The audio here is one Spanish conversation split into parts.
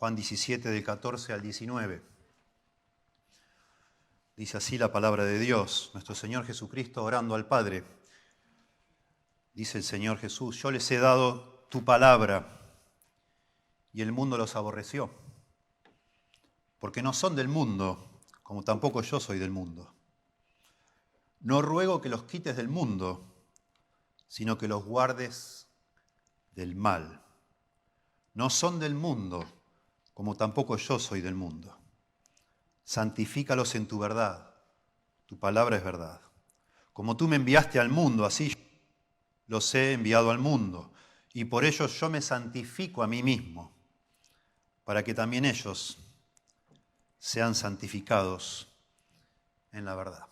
Juan 17, del 14 al 19. Dice así la palabra de Dios, nuestro Señor Jesucristo orando al Padre. Dice el Señor Jesús: yo les he dado tu palabra y el mundo los aborreció, porque no son del mundo, como tampoco yo soy del mundo. No ruego que los quites del mundo, sino que los guardes del mal. No son del mundo, como tampoco yo soy del mundo. Santifícalos en tu verdad, tu palabra es verdad. Como tú me enviaste al mundo, así los he enviado al mundo, y por ello yo me santifico a mí mismo, para que también ellos sean santificados en la verdad.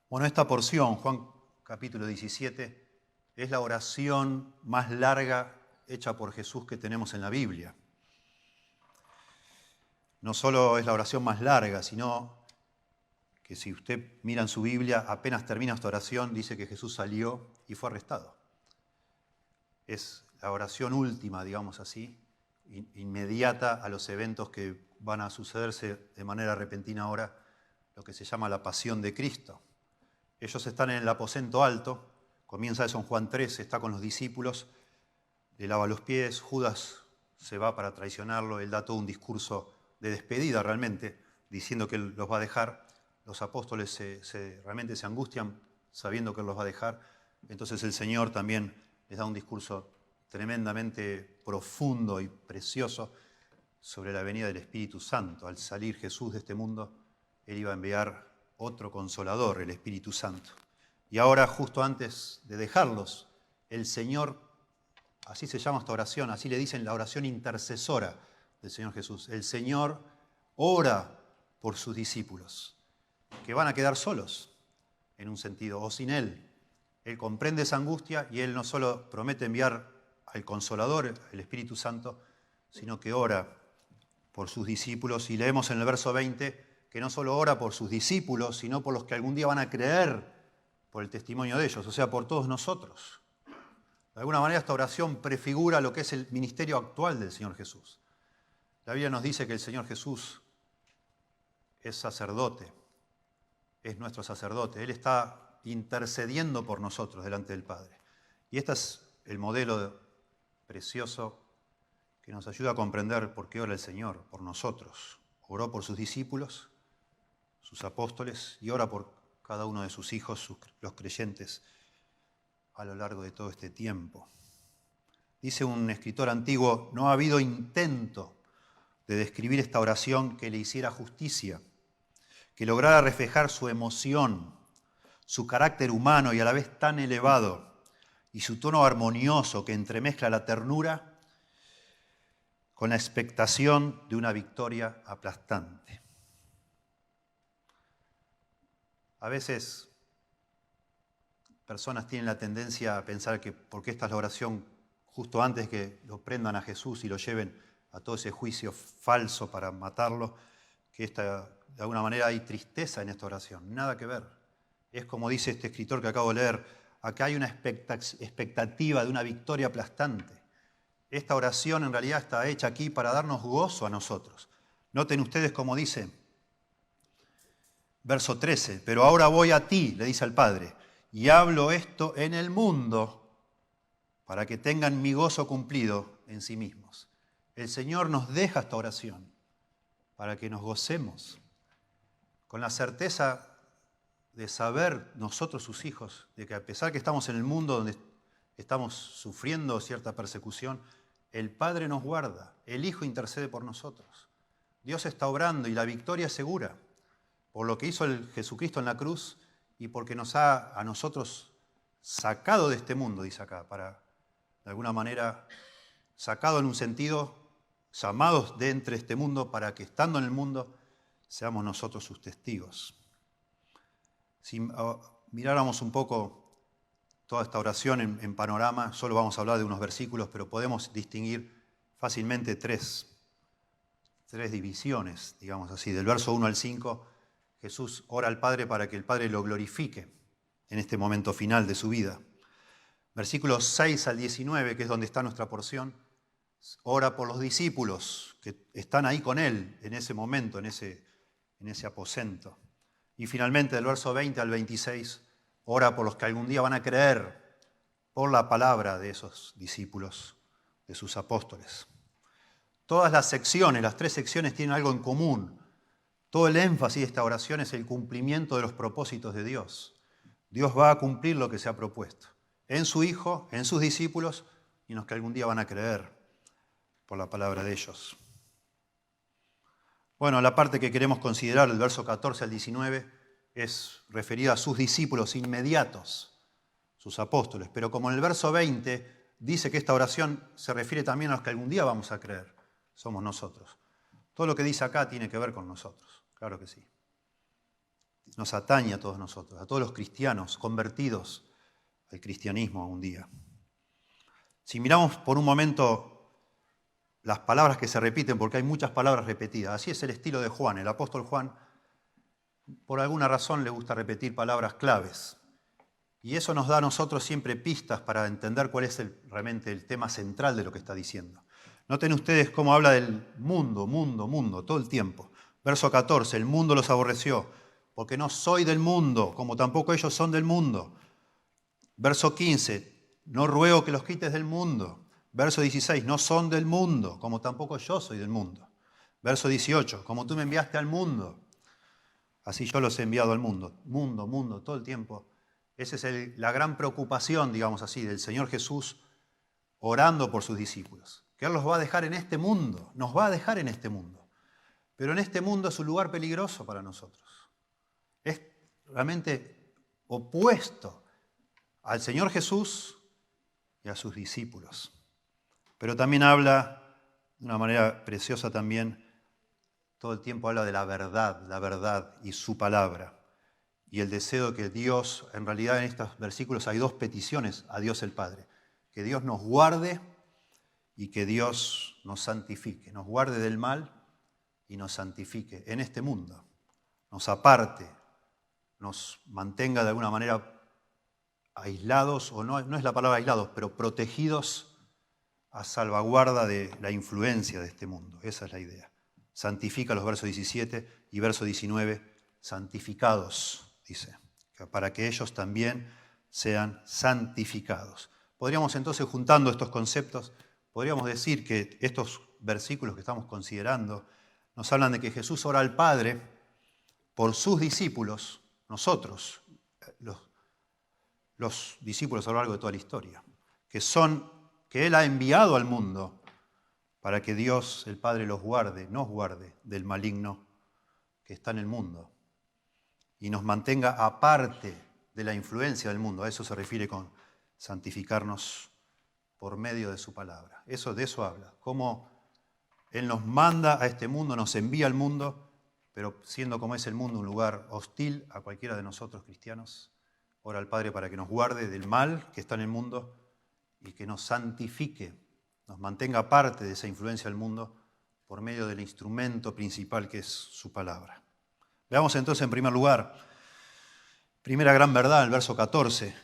Bueno, esta porción, Juan capítulo 17, es la oración más larga hecha por Jesús que tenemos en la Biblia. No solo es la oración más larga, sino que si usted mira en su Biblia, apenas termina esta oración, dice que Jesús salió y fue arrestado. Es la oración última, digamos así, inmediata a los eventos que van a sucederse de manera repentina ahora, lo que se llama la pasión de Cristo. Ellos están en el aposento alto, comienza eso en Juan 13, está con los discípulos, le lava los pies, Judas se va para traicionarlo, él da todo un discurso de despedida realmente, diciendo que él los va a dejar. Los apóstoles realmente se angustian sabiendo que él los va a dejar. Entonces el Señor también les da un discurso tremendamente profundo y precioso sobre la venida del Espíritu Santo. Al salir Jesús de este mundo, él iba a enviar otro consolador, el Espíritu Santo. Y ahora, justo antes de dejarlos, el Señor, así se llama esta oración, así le dicen la oración intercesora del Señor Jesús. El Señor ora por sus discípulos, que van a quedar solos, en un sentido, o sin Él. Él comprende esa angustia y Él no solo promete enviar al Consolador, el Espíritu Santo, sino que ora por sus discípulos. Y leemos en el verso 20 que no solo ora por sus discípulos, sino por los que algún día van a creer por el testimonio de ellos, o sea, por todos nosotros. De alguna manera esta oración prefigura lo que es el ministerio actual del Señor Jesús. La Biblia nos dice que el Señor Jesús es sacerdote, es nuestro sacerdote. Él está intercediendo por nosotros delante del Padre. Y este es el modelo precioso que nos ayuda a comprender por qué ora el Señor, por nosotros. Oró por sus discípulos, sus apóstoles, y ora por cada uno de sus hijos, los creyentes, a lo largo de todo este tiempo. Dice un escritor antiguo: no ha habido intento de describir esta oración que le hiciera justicia, que lograra reflejar su emoción, su carácter humano y a la vez tan elevado, y su tono armonioso que entremezcla la ternura con la expectación de una victoria aplastante. A veces personas tienen la tendencia a pensar que porque esta es la oración justo antes que lo prendan a Jesús y lo lleven a todo ese juicio falso para matarlo, que de alguna manera hay tristeza en esta oración. Nada que ver. Es como dice este escritor que acabo de leer: acá hay una expectativa de una victoria aplastante. Esta oración en realidad está hecha aquí para darnos gozo a nosotros. Noten ustedes cómo dice, verso 13, pero ahora voy a ti, le dice al Padre, y hablo esto en el mundo para que tengan mi gozo cumplido en sí mismos. El Señor nos deja esta oración para que nos gocemos con la certeza de saber nosotros, sus hijos, de que a pesar que estamos en el mundo donde estamos sufriendo cierta persecución, el Padre nos guarda, el Hijo intercede por nosotros. Dios está obrando y la victoria es segura por lo que hizo el Jesucristo en la cruz y porque nos ha a nosotros sacado de este mundo, dice acá, para de alguna manera sacado en un sentido, llamados de entre este mundo para que estando en el mundo seamos nosotros sus testigos. Si miráramos un poco toda esta oración en panorama, solo vamos a hablar de unos versículos, pero podemos distinguir fácilmente tres divisiones, digamos así. Del verso 1 al 5, Jesús ora al Padre para que el Padre lo glorifique en este momento final de su vida. Versículos 6 al 19, que es donde está nuestra porción, ora por los discípulos que están ahí con él en ese momento, en ese aposento. Y finalmente, del verso 20 al 26, ora por los que algún día van a creer por la palabra de esos discípulos, de sus apóstoles. Todas las secciones, las 3 secciones tienen algo en común. Todo el énfasis de esta oración es el cumplimiento de los propósitos de Dios. Dios va a cumplir lo que se ha propuesto, en su Hijo, en sus discípulos y en los que algún día van a creer por la palabra de ellos. Bueno, la parte que queremos considerar, del verso 14 al 19, es referida a sus discípulos inmediatos, sus apóstoles. Pero como en el verso 20 dice que esta oración se refiere también a los que algún día vamos a creer, somos nosotros. Todo lo que dice acá tiene que ver con nosotros, claro que sí. Nos atañe a todos nosotros, a todos los cristianos convertidos al cristianismo un día. Si miramos por un momento las palabras que se repiten, porque hay muchas palabras repetidas, así es el estilo de Juan. El apóstol Juan, por alguna razón, le gusta repetir palabras claves. Y eso nos da a nosotros siempre pistas para entender cuál es realmente el tema central de lo que está diciendo. Noten ustedes cómo habla del mundo, todo el tiempo. Verso 14, el mundo los aborreció, porque no soy del mundo, como tampoco ellos son del mundo. Verso 15, no ruego que los quites del mundo. Verso 16, no son del mundo, como tampoco yo soy del mundo. Verso 18, como tú me enviaste al mundo, así yo los he enviado al mundo. Mundo, todo el tiempo. Esa es la gran preocupación, digamos así, del Señor Jesús orando por sus discípulos. Que Él los va a dejar en este mundo, nos va a dejar en este mundo. Pero en este mundo es un lugar peligroso para nosotros. Es realmente opuesto al Señor Jesús y a sus discípulos. Pero también habla, de una manera preciosa también, todo el tiempo habla de la verdad y su palabra. Y el deseo que Dios, en realidad en estos versículos hay 2 peticiones a Dios el Padre. Que Dios nos guarde y que Dios nos santifique. Nos guarde del mal y nos santifique en este mundo. Nos aparte, nos mantenga de alguna manera aislados, o no es la palabra aislados, pero protegidos a salvaguarda de la influencia de este mundo. Esa es la idea. Santifica los versos 17 y verso 19, santificados, dice, para que ellos también sean santificados. Podríamos entonces, juntando estos conceptos, podríamos decir que estos versículos que estamos considerando nos hablan de que Jesús ora al Padre por sus discípulos, nosotros, los discípulos a lo largo de toda la historia, que Él ha enviado al mundo para que Dios, el Padre, nos guarde del maligno que está en el mundo y nos mantenga aparte de la influencia del mundo. A eso se refiere con santificarnos por medio de su palabra. De eso habla, cómo Él nos manda a este mundo, nos envía al mundo, pero siendo como es el mundo un lugar hostil a cualquiera de nosotros cristianos, ora al Padre para que nos guarde del mal que está en el mundo y que nos santifique, nos mantenga aparte de esa influencia del mundo por medio del instrumento principal que es su palabra. Veamos entonces en primer lugar, primera gran verdad, el verso 14,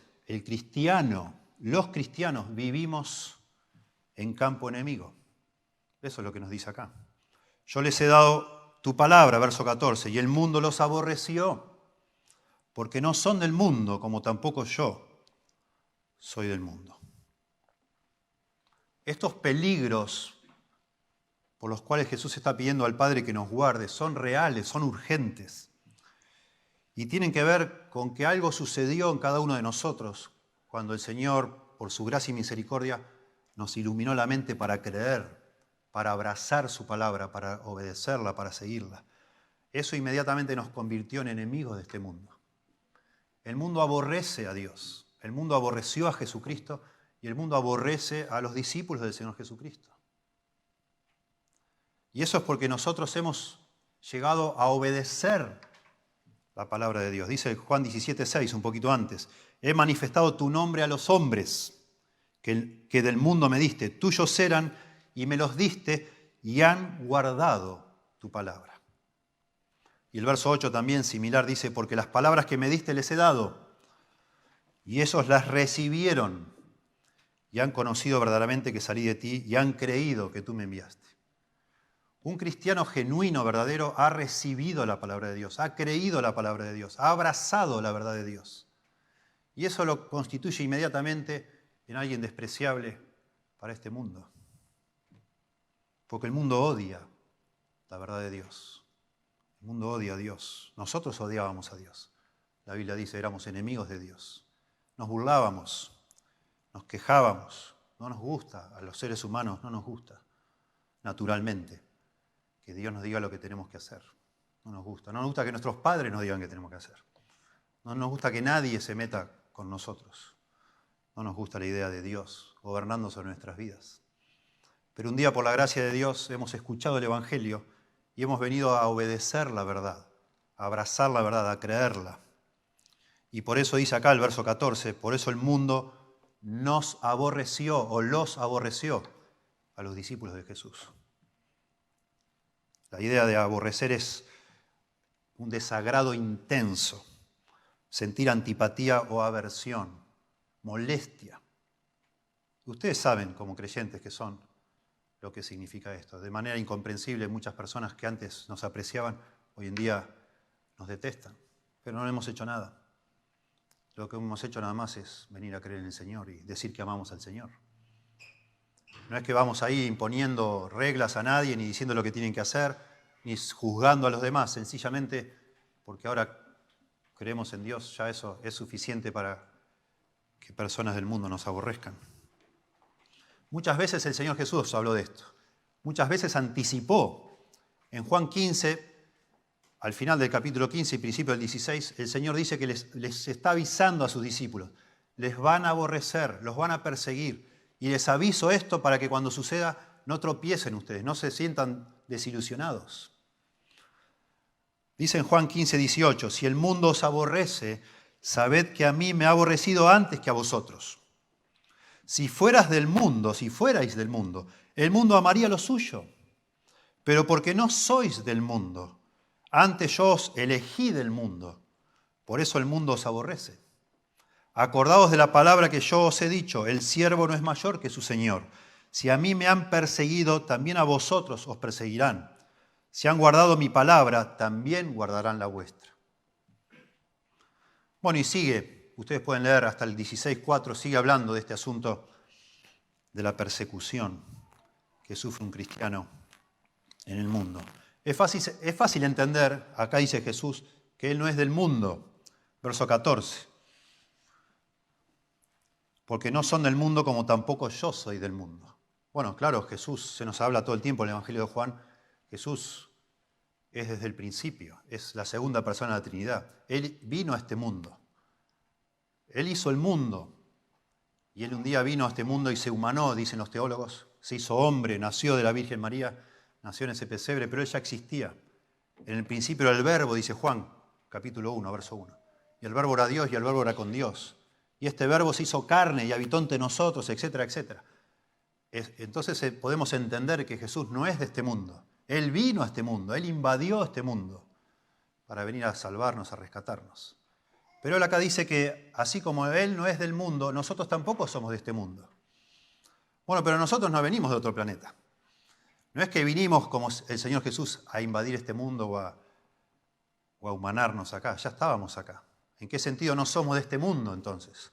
los cristianos vivimos en campo enemigo. Eso es lo que nos dice acá. Yo les he dado tu palabra, verso 14, y el mundo los aborreció, porque no son del mundo, como tampoco yo soy del mundo. Estos peligros por los cuales Jesús está pidiendo al Padre que nos guarde son reales, son urgentes. Y tienen que ver con que algo sucedió en cada uno de nosotros cuando el Señor, por su gracia y misericordia, nos iluminó la mente para creer, para abrazar su palabra, para obedecerla, para seguirla. Eso inmediatamente nos convirtió en enemigos de este mundo. El mundo aborrece a Dios, el mundo aborreció a Jesucristo y el mundo aborrece a los discípulos del Señor Jesucristo. Y eso es porque nosotros hemos llegado a obedecer la palabra de Dios. Dice Juan 17:6, un poquito antes, he manifestado tu nombre a los hombres que del mundo me diste, tuyos eran y me los diste y han guardado tu palabra. Y el verso 8 también similar dice, porque las palabras que me diste les he dado y esos las recibieron y han conocido verdaderamente que salí de ti y han creído que tú me enviaste. Un cristiano genuino, verdadero, ha recibido la palabra de Dios, ha creído la palabra de Dios, ha abrazado la verdad de Dios. Y eso lo constituye inmediatamente en alguien despreciable para este mundo. Porque el mundo odia la verdad de Dios. El mundo odia a Dios. Nosotros odiábamos a Dios. La Biblia dice, éramos enemigos de Dios. Nos burlábamos, nos quejábamos. No nos gusta, a los seres humanos no nos gusta, naturalmente, que Dios nos diga lo que tenemos que hacer. No nos gusta. No nos gusta que nuestros padres nos digan qué tenemos que hacer. No nos gusta que nadie se meta con nosotros. No nos gusta la idea de Dios gobernando sobre nuestras vidas. Pero un día, por la gracia de Dios, hemos escuchado el Evangelio y hemos venido a obedecer la verdad, a abrazar la verdad, a creerla. Y por eso dice acá el verso 14, por eso el mundo nos aborreció o los aborreció a los discípulos de Jesús. La idea de aborrecer es un desagrado intenso, sentir antipatía o aversión, molestia. Ustedes saben, como creyentes que son, lo que significa esto. De manera incomprensible, muchas personas que antes nos apreciaban, hoy en día nos detestan, pero no hemos hecho nada. Lo que hemos hecho nada más es venir a creer en el Señor y decir que amamos al Señor. No es que vamos ahí imponiendo reglas a nadie, ni diciendo lo que tienen que hacer, ni juzgando a los demás, sencillamente porque ahora creemos en Dios, ya eso es suficiente para que personas del mundo nos aborrezcan. Muchas veces el Señor Jesús habló de esto. Muchas veces anticipó. En Juan 15, al final del capítulo 15 y principio del 16, el Señor dice que les está avisando a sus discípulos. Les van a aborrecer, los van a perseguir. Y les aviso esto para que cuando suceda no tropiecen ustedes, no se sientan desilusionados. Dice en Juan 15, 18, si el mundo os aborrece, sabed que a mí me ha aborrecido antes que a vosotros. Si fuerais del mundo, el mundo amaría lo suyo. Pero porque no sois del mundo, antes yo os elegí del mundo. Por eso el mundo os aborrece. Acordaos de la palabra que yo os he dicho, el siervo no es mayor que su Señor. Si a mí me han perseguido, también a vosotros os perseguirán. Si han guardado mi palabra, también guardarán la vuestra. Bueno, y sigue. Ustedes pueden leer hasta el 16:4, sigue hablando de este asunto de la persecución que sufre un cristiano en el mundo. Es fácil entender, acá dice Jesús, que Él no es del mundo. Verso 14. Porque no son del mundo como tampoco yo soy del mundo. Bueno, claro, Jesús, se nos habla todo el tiempo en el Evangelio de Juan, Jesús es desde el principio, es la segunda persona de la Trinidad. Él vino a este mundo. Él hizo el mundo y Él un día vino a este mundo y se humanó, dicen los teólogos, se hizo hombre, nació de la Virgen María, nació en ese pesebre, pero Él ya existía. En el principio era el Verbo, dice Juan, capítulo 1, verso 1. Y el Verbo era Dios y el Verbo era con Dios. Y este Verbo se hizo carne y habitó entre nosotros, etcétera, etcétera. Entonces podemos entender que Jesús no es de este mundo. Él vino a este mundo, Él invadió este mundo para venir a salvarnos, a rescatarnos. Pero Él acá dice que así como Él no es del mundo, nosotros tampoco somos de este mundo. Bueno, pero nosotros no venimos de otro planeta. No es que vinimos como el Señor Jesús a invadir este mundo o a humanarnos acá, ya estábamos acá. ¿En qué sentido no somos de este mundo entonces?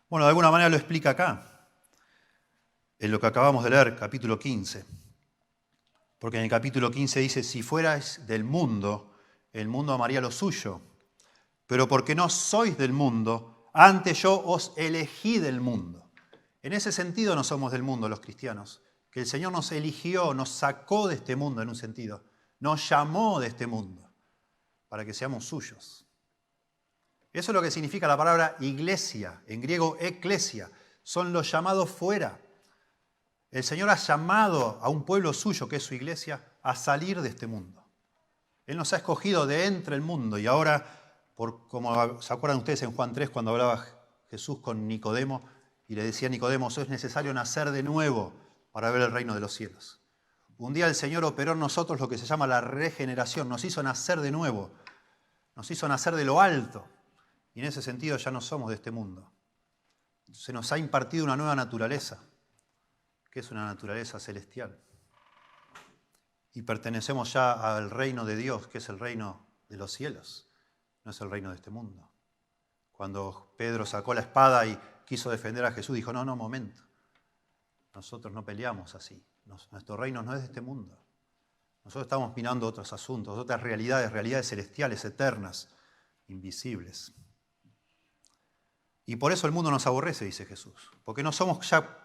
Bueno, de alguna manera lo explica acá, en lo que acabamos de leer, capítulo 15. Porque en el capítulo 15 dice, si fuerais del mundo, el mundo amaría lo suyo. Pero porque no sois del mundo, antes yo os elegí del mundo. En ese sentido no somos del mundo los cristianos, que el Señor nos eligió, nos sacó de este mundo en un sentido, nos llamó de este mundo para que seamos suyos. Eso es lo que significa la palabra iglesia, en griego eklesia, son los llamados fuera. El Señor ha llamado a un pueblo suyo, que es su iglesia, a salir de este mundo. Él nos ha escogido de entre el mundo y ahora, como se acuerdan ustedes en Juan 3 cuando hablaba Jesús con Nicodemo y le decía a Nicodemo, es necesario nacer de nuevo para ver el reino de los cielos. Un día el Señor operó en nosotros lo que se llama la regeneración, nos hizo nacer de nuevo, nos hizo nacer de lo alto y en ese sentido ya no somos de este mundo. se nos ha impartido una nueva naturaleza, que es una naturaleza celestial. Y pertenecemos ya al reino de Dios, que es el reino de los cielos, no es el reino de este mundo. Cuando Pedro sacó la espada y quiso defender a Jesús, dijo, no, momento. Nosotros no peleamos así. Nuestro reino no es de este mundo. Nosotros estamos mirando otros asuntos, otras realidades celestiales, eternas, invisibles. Y por eso el mundo nos aborrece, dice Jesús, porque no somos ya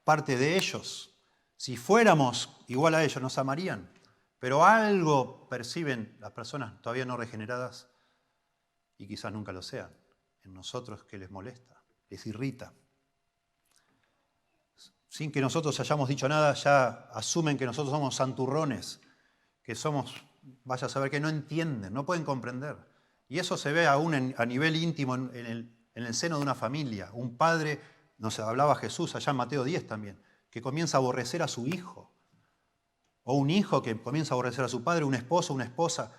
parte de ellos. Si fuéramos igual a ellos, nos amarían. Pero algo perciben las personas todavía no regeneradas, y quizás nunca lo sean, en nosotros, que les molesta, les irrita. Sin que nosotros hayamos dicho nada, ya asumen que nosotros somos santurrones, que somos, vaya a saber, que no entienden, no pueden comprender. Y eso se ve aún a nivel íntimo en el seno de una familia. Un padre, nos hablaba Jesús allá en Mateo 10 también, que comienza a aborrecer a su hijo. O un hijo que comienza a aborrecer a su padre, un esposo, una esposa.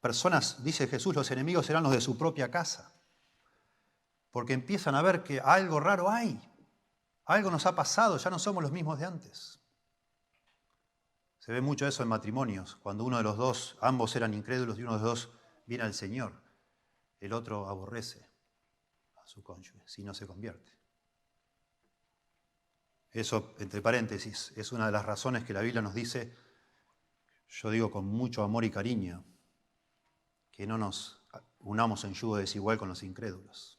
Personas, dice Jesús, los enemigos serán los de su propia casa. Porque empiezan a ver que algo raro hay. Algo nos ha pasado, ya no somos los mismos de antes. Se ve mucho eso en matrimonios, cuando uno de los dos, ambos eran incrédulos y uno de los dos viene al Señor. El otro aborrece a su cónyuge si no se convierte. Eso, entre paréntesis, es una de las razones que la Biblia nos dice, yo digo con mucho amor y cariño, que no nos unamos en yugo desigual con los incrédulos.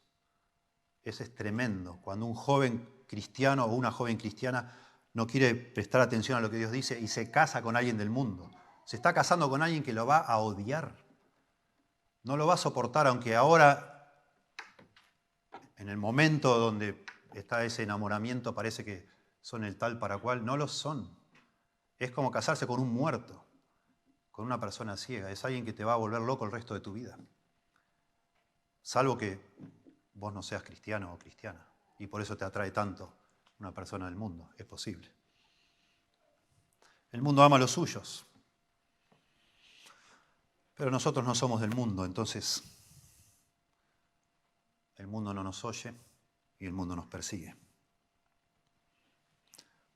Eso es tremendo. Cuando un joven cristiano o una joven cristiana no quiere prestar atención a lo que Dios dice y se casa con alguien del mundo, se está casando con alguien que lo va a odiar. No lo va a soportar, aunque ahora, en el momento donde está ese enamoramiento, parece que son el tal para cual. No lo son. Es como casarse con un muerto, con una persona ciega. Es alguien que te va a volver loco el resto de tu vida. Salvo que vos no seas cristiano o cristiana. Y por eso te atrae tanto una persona del mundo. Es posible. El mundo ama a los suyos. Pero nosotros no somos del mundo, entonces el mundo no nos oye y el mundo nos persigue.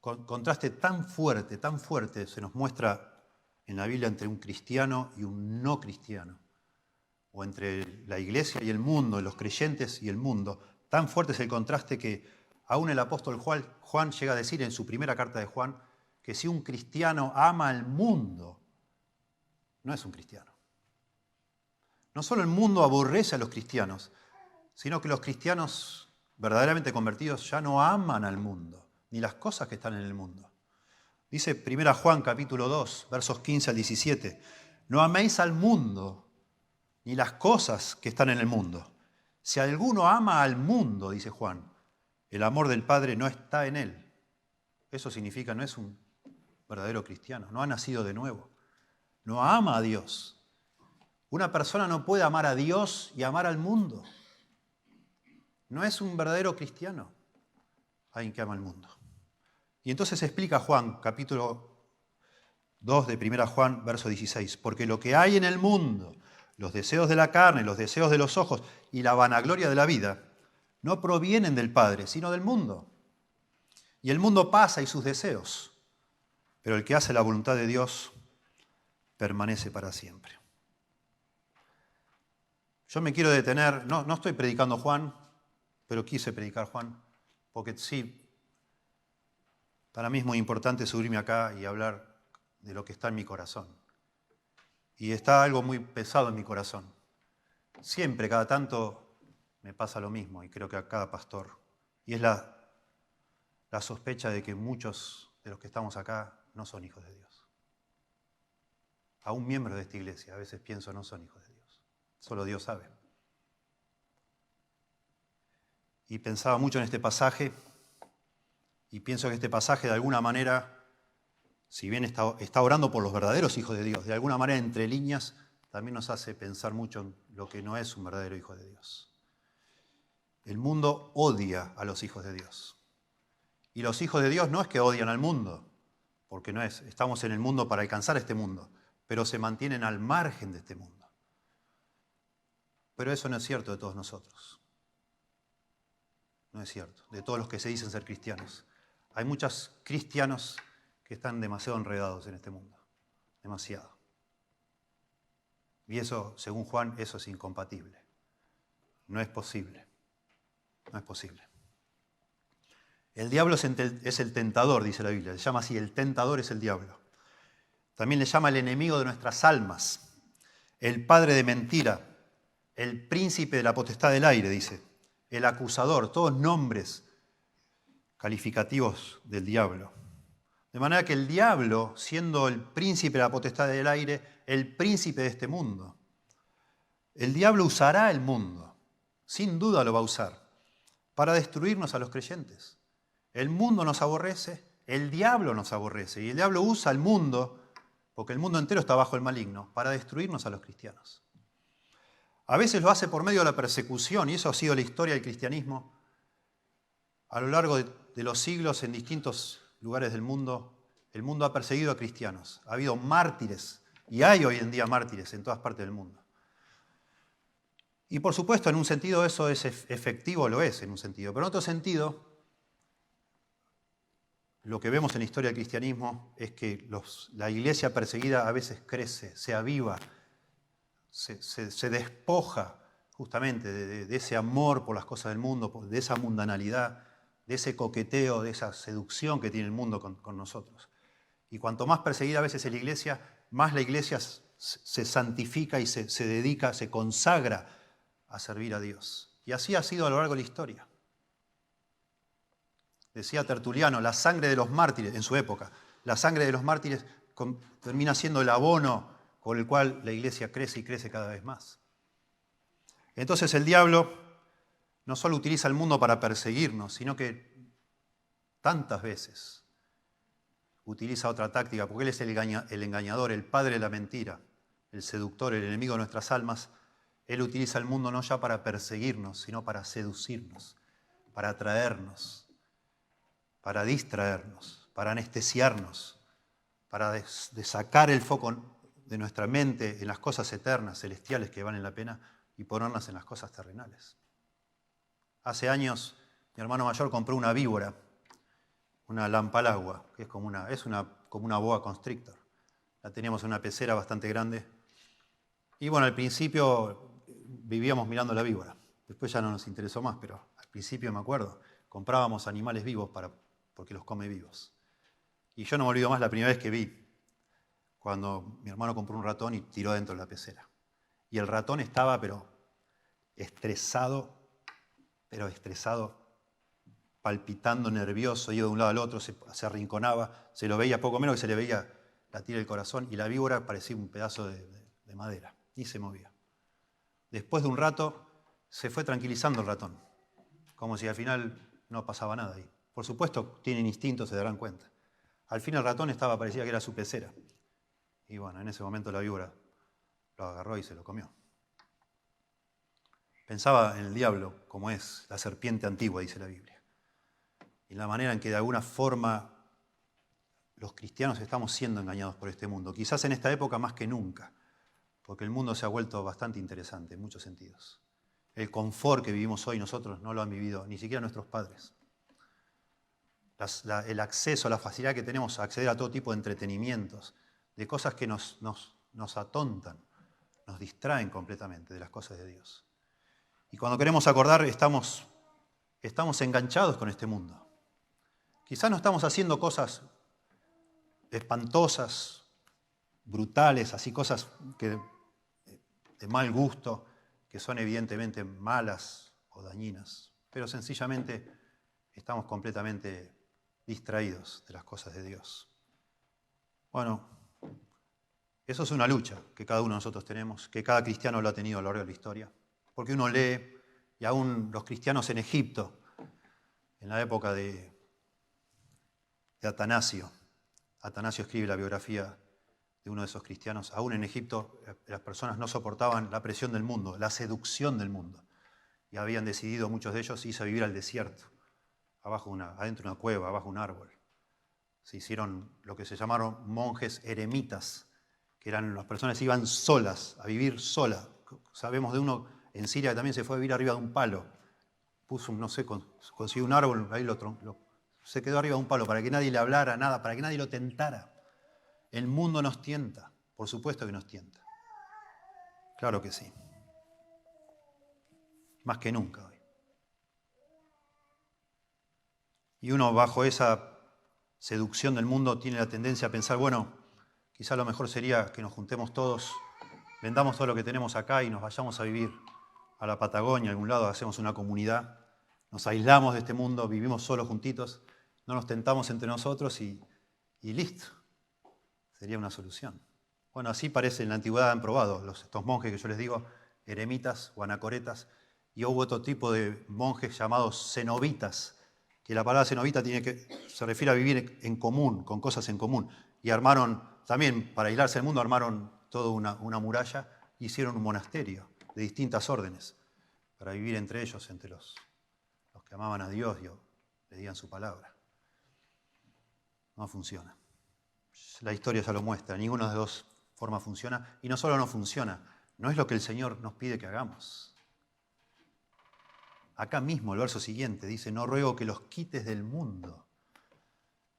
Contraste tan fuerte se nos muestra en la Biblia entre un cristiano y un no cristiano, o entre la iglesia y el mundo, los creyentes y el mundo. Tan fuerte es el contraste que aún el apóstol Juan llega a decir en su primera carta de Juan que si un cristiano ama al mundo, no es un cristiano. No solo el mundo aborrece a los cristianos, sino que los cristianos verdaderamente convertidos ya no aman al mundo, ni las cosas que están en el mundo. Dice 1 Juan capítulo 2, versos 15 al 17, no améis al mundo, ni las cosas que están en el mundo. Si alguno ama al mundo, dice Juan, el amor del Padre no está en él. Eso significa no es un verdadero cristiano, no ha nacido de nuevo, no ama a Dios. Una persona no puede amar a Dios y amar al mundo. No es un verdadero cristiano alguien que ama al mundo. Y entonces explica Juan, capítulo 2 de 1 Juan, verso 16, porque lo que hay en el mundo, los deseos de la carne, los deseos de los ojos y la vanagloria de la vida, no provienen del Padre, sino del mundo. Y el mundo pasa y sus deseos, pero el que hace la voluntad de Dios permanece para siempre. Yo me quiero detener, no estoy predicando Juan, pero quise predicar Juan, porque sí, para mí es muy importante subirme acá y hablar de lo que está en mi corazón. Y está algo muy pesado en mi corazón. Siempre, cada tanto, me pasa lo mismo, y creo que a cada pastor. Y es la sospecha de que muchos de los que estamos acá no son hijos de Dios. Aún miembros de esta iglesia, a veces pienso, no son hijos de Dios. Solo Dios sabe. Y pensaba mucho en este pasaje, y pienso que este pasaje de alguna manera, si bien está orando por los verdaderos hijos de Dios, de alguna manera entre líneas, también nos hace pensar mucho en lo que no es un verdadero hijo de Dios. El mundo odia a los hijos de Dios. Y los hijos de Dios no es que odian al mundo, porque no es, estamos en el mundo para alcanzar este mundo, pero se mantienen al margen de este mundo. Pero eso no es cierto de todos nosotros. No es cierto. De todos los que se dicen ser cristianos. Hay muchos cristianos que están demasiado enredados en este mundo. Demasiado. Y eso, según Juan, eso es incompatible. No es posible. No es posible. El diablo es el tentador, dice la Biblia. Se llama así, el tentador es el diablo. También le llama el enemigo de nuestras almas, el padre de mentira, el príncipe de la potestad del aire, dice, el acusador, todos nombres calificativos del diablo. De manera que el diablo, siendo el príncipe de la potestad del aire, el príncipe de este mundo, el diablo usará el mundo, sin duda lo va a usar, para destruirnos a los creyentes. El mundo nos aborrece, el diablo nos aborrece, y el diablo usa el mundo, porque el mundo entero está bajo el maligno, para destruirnos a los cristianos. A veces lo hace por medio de la persecución, y eso ha sido la historia del cristianismo. A lo largo de los siglos, en distintos lugares del mundo, el mundo ha perseguido a cristianos. Ha habido mártires, y hay hoy en día mártires en todas partes del mundo. Y por supuesto, en un sentido eso es efectivo, lo es en un sentido, pero en otro sentido, lo que vemos en la historia del cristianismo es que la iglesia perseguida a veces crece, se aviva, se despoja justamente de ese amor por las cosas del mundo, de esa mundanalidad, de ese coqueteo, de esa seducción que tiene el mundo con nosotros. Y cuanto más perseguida a veces es la iglesia, más la iglesia se santifica y se dedica, se consagra a servir a Dios. Y así ha sido a lo largo de la historia. Decía Tertuliano, la sangre de los mártires, en su época, la sangre de los mártires termina siendo el abono por el cual la iglesia crece y crece cada vez más. Entonces el diablo no solo utiliza el mundo para perseguirnos, sino que tantas veces utiliza otra táctica, porque él es el engañador, el padre de la mentira, el seductor, el enemigo de nuestras almas. Él utiliza el mundo no ya para perseguirnos, sino para seducirnos, para atraernos, para distraernos, para anestesiarnos, para sacar el foco de nuestra mente en las cosas eternas, celestiales que valen la pena y ponerlas en las cosas terrenales. Hace años mi hermano mayor compró una víbora, una lampalagua, que es como una boa constrictor. La teníamos en una pecera bastante grande. Y bueno, al principio vivíamos mirando la víbora. Después ya no nos interesó más, pero al principio me acuerdo, comprábamos animales vivos porque los come vivos. Y yo no me olvido más la primera vez que vi, cuando mi hermano compró un ratón y tiró dentro de la pecera. Y el ratón estaba, pero estresado, palpitando, nervioso, iba de un lado al otro, se arrinconaba, se lo veía poco menos que se le veía latir el corazón, y la víbora parecía un pedazo de madera, ni se movía. Después de un rato se fue tranquilizando el ratón, como si al final no pasaba nada ahí. Por supuesto, tienen instintos, se darán cuenta. Al fin el ratón parecía que era su pecera. Y bueno, en ese momento la víbora lo agarró y se lo comió. Pensaba en el diablo, como es la serpiente antigua, dice la Biblia. Y la manera en que de alguna forma los cristianos estamos siendo engañados por este mundo. Quizás en esta época más que nunca, porque el mundo se ha vuelto bastante interesante en muchos sentidos. El confort que vivimos hoy nosotros no lo han vivido ni siquiera nuestros padres. El acceso, la facilidad que tenemos a acceder a todo tipo de entretenimientos, de cosas que nos atontan, nos distraen completamente de las cosas de Dios. Y cuando queremos acordar, estamos enganchados con este mundo. Quizás no estamos haciendo cosas espantosas, brutales, así cosas de mal gusto, que son evidentemente malas o dañinas, pero sencillamente estamos completamente distraídos de las cosas de Dios. Bueno, eso es una lucha que cada uno de nosotros tenemos, que cada cristiano lo ha tenido a lo largo de la historia, porque uno lee, y aún los cristianos en Egipto, en la época de Atanasio escribe la biografía de uno de esos cristianos. Aún en Egipto las personas no soportaban la presión del mundo, la seducción del mundo. Y habían decidido muchos de ellos irse a vivir al desierto, adentro de una cueva, abajo de un árbol. Se hicieron lo que se llamaron monjes eremitas, que eran las personas que iban solas, a vivir solas. Sabemos de uno en Siria que también se fue a vivir arriba de un palo. puso, no sé, consiguió un árbol, ahí se quedó arriba de un palo para que nadie le hablara, nada, para que nadie lo tentara. El mundo nos tienta, por supuesto que nos tienta. Claro que sí. Más que nunca hoy. Y uno bajo esa seducción del mundo tiene la tendencia a pensar, bueno, quizá lo mejor sería que nos juntemos todos, vendamos todo lo que tenemos acá y nos vayamos a vivir a la Patagonia, a algún lado, hacemos una comunidad, nos aislamos de este mundo, vivimos solos juntitos, no nos tentamos entre nosotros y listo. Sería una solución. Bueno, así parece en la antigüedad han probado estos monjes que yo les digo, eremitas o anacoretas, y hubo otro tipo de monjes llamados cenobitas, que la palabra cenobita se refiere a vivir en común, con cosas en común. Y armaron, también para aislarse del mundo, armaron toda una muralla e hicieron un monasterio de distintas órdenes para vivir entre ellos, entre los que amaban a Dios y leían su palabra. No funciona. La historia ya lo muestra, ninguna de las dos formas funciona. Y no solo no funciona, no es lo que el Señor nos pide que hagamos. Acá mismo, el verso siguiente, dice, no ruego que los quites del mundo,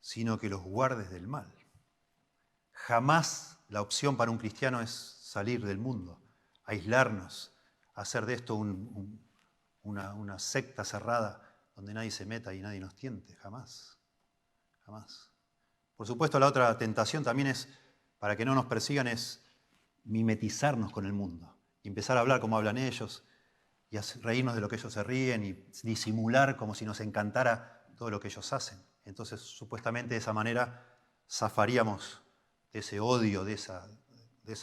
sino que los guardes del mal. Jamás la opción para un cristiano es salir del mundo, aislarnos, hacer de esto una secta cerrada donde nadie se meta y nadie nos tiente. Jamás. Jamás. Por supuesto, la otra tentación también es, para que no nos persigan, es mimetizarnos con el mundo. Y empezar a hablar como hablan ellos, y reírnos de lo que ellos se ríen, y disimular como si nos encantara todo lo que ellos hacen. Entonces, supuestamente, de esa manera, zafaríamos de ese odio, de esa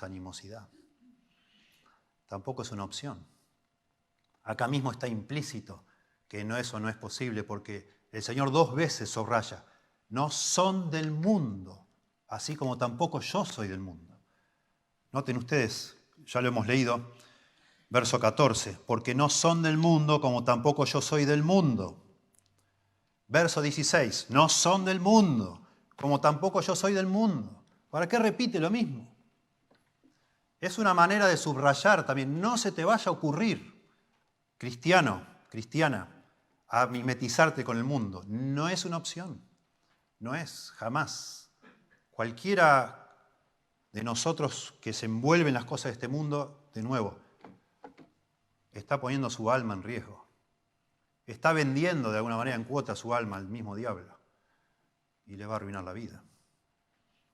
animosidad. Tampoco es una opción. Acá mismo está implícito que eso no es posible, porque el Señor 2 veces subraya, no son del mundo, así como tampoco yo soy del mundo. Noten ustedes, ya lo hemos leído, verso 14, porque no son del mundo como tampoco yo soy del mundo. Verso 16, no son del mundo como tampoco yo soy del mundo. ¿Para qué repite lo mismo? Es una manera de subrayar también, no se te vaya a ocurrir, cristiano, cristiana, a mimetizarte con el mundo. No es una opción. No es, jamás. Cualquiera de nosotros que se envuelve en las cosas de este mundo, de nuevo, está poniendo su alma en riesgo. Está vendiendo de alguna manera en cuota su alma al mismo diablo y le va a arruinar la vida.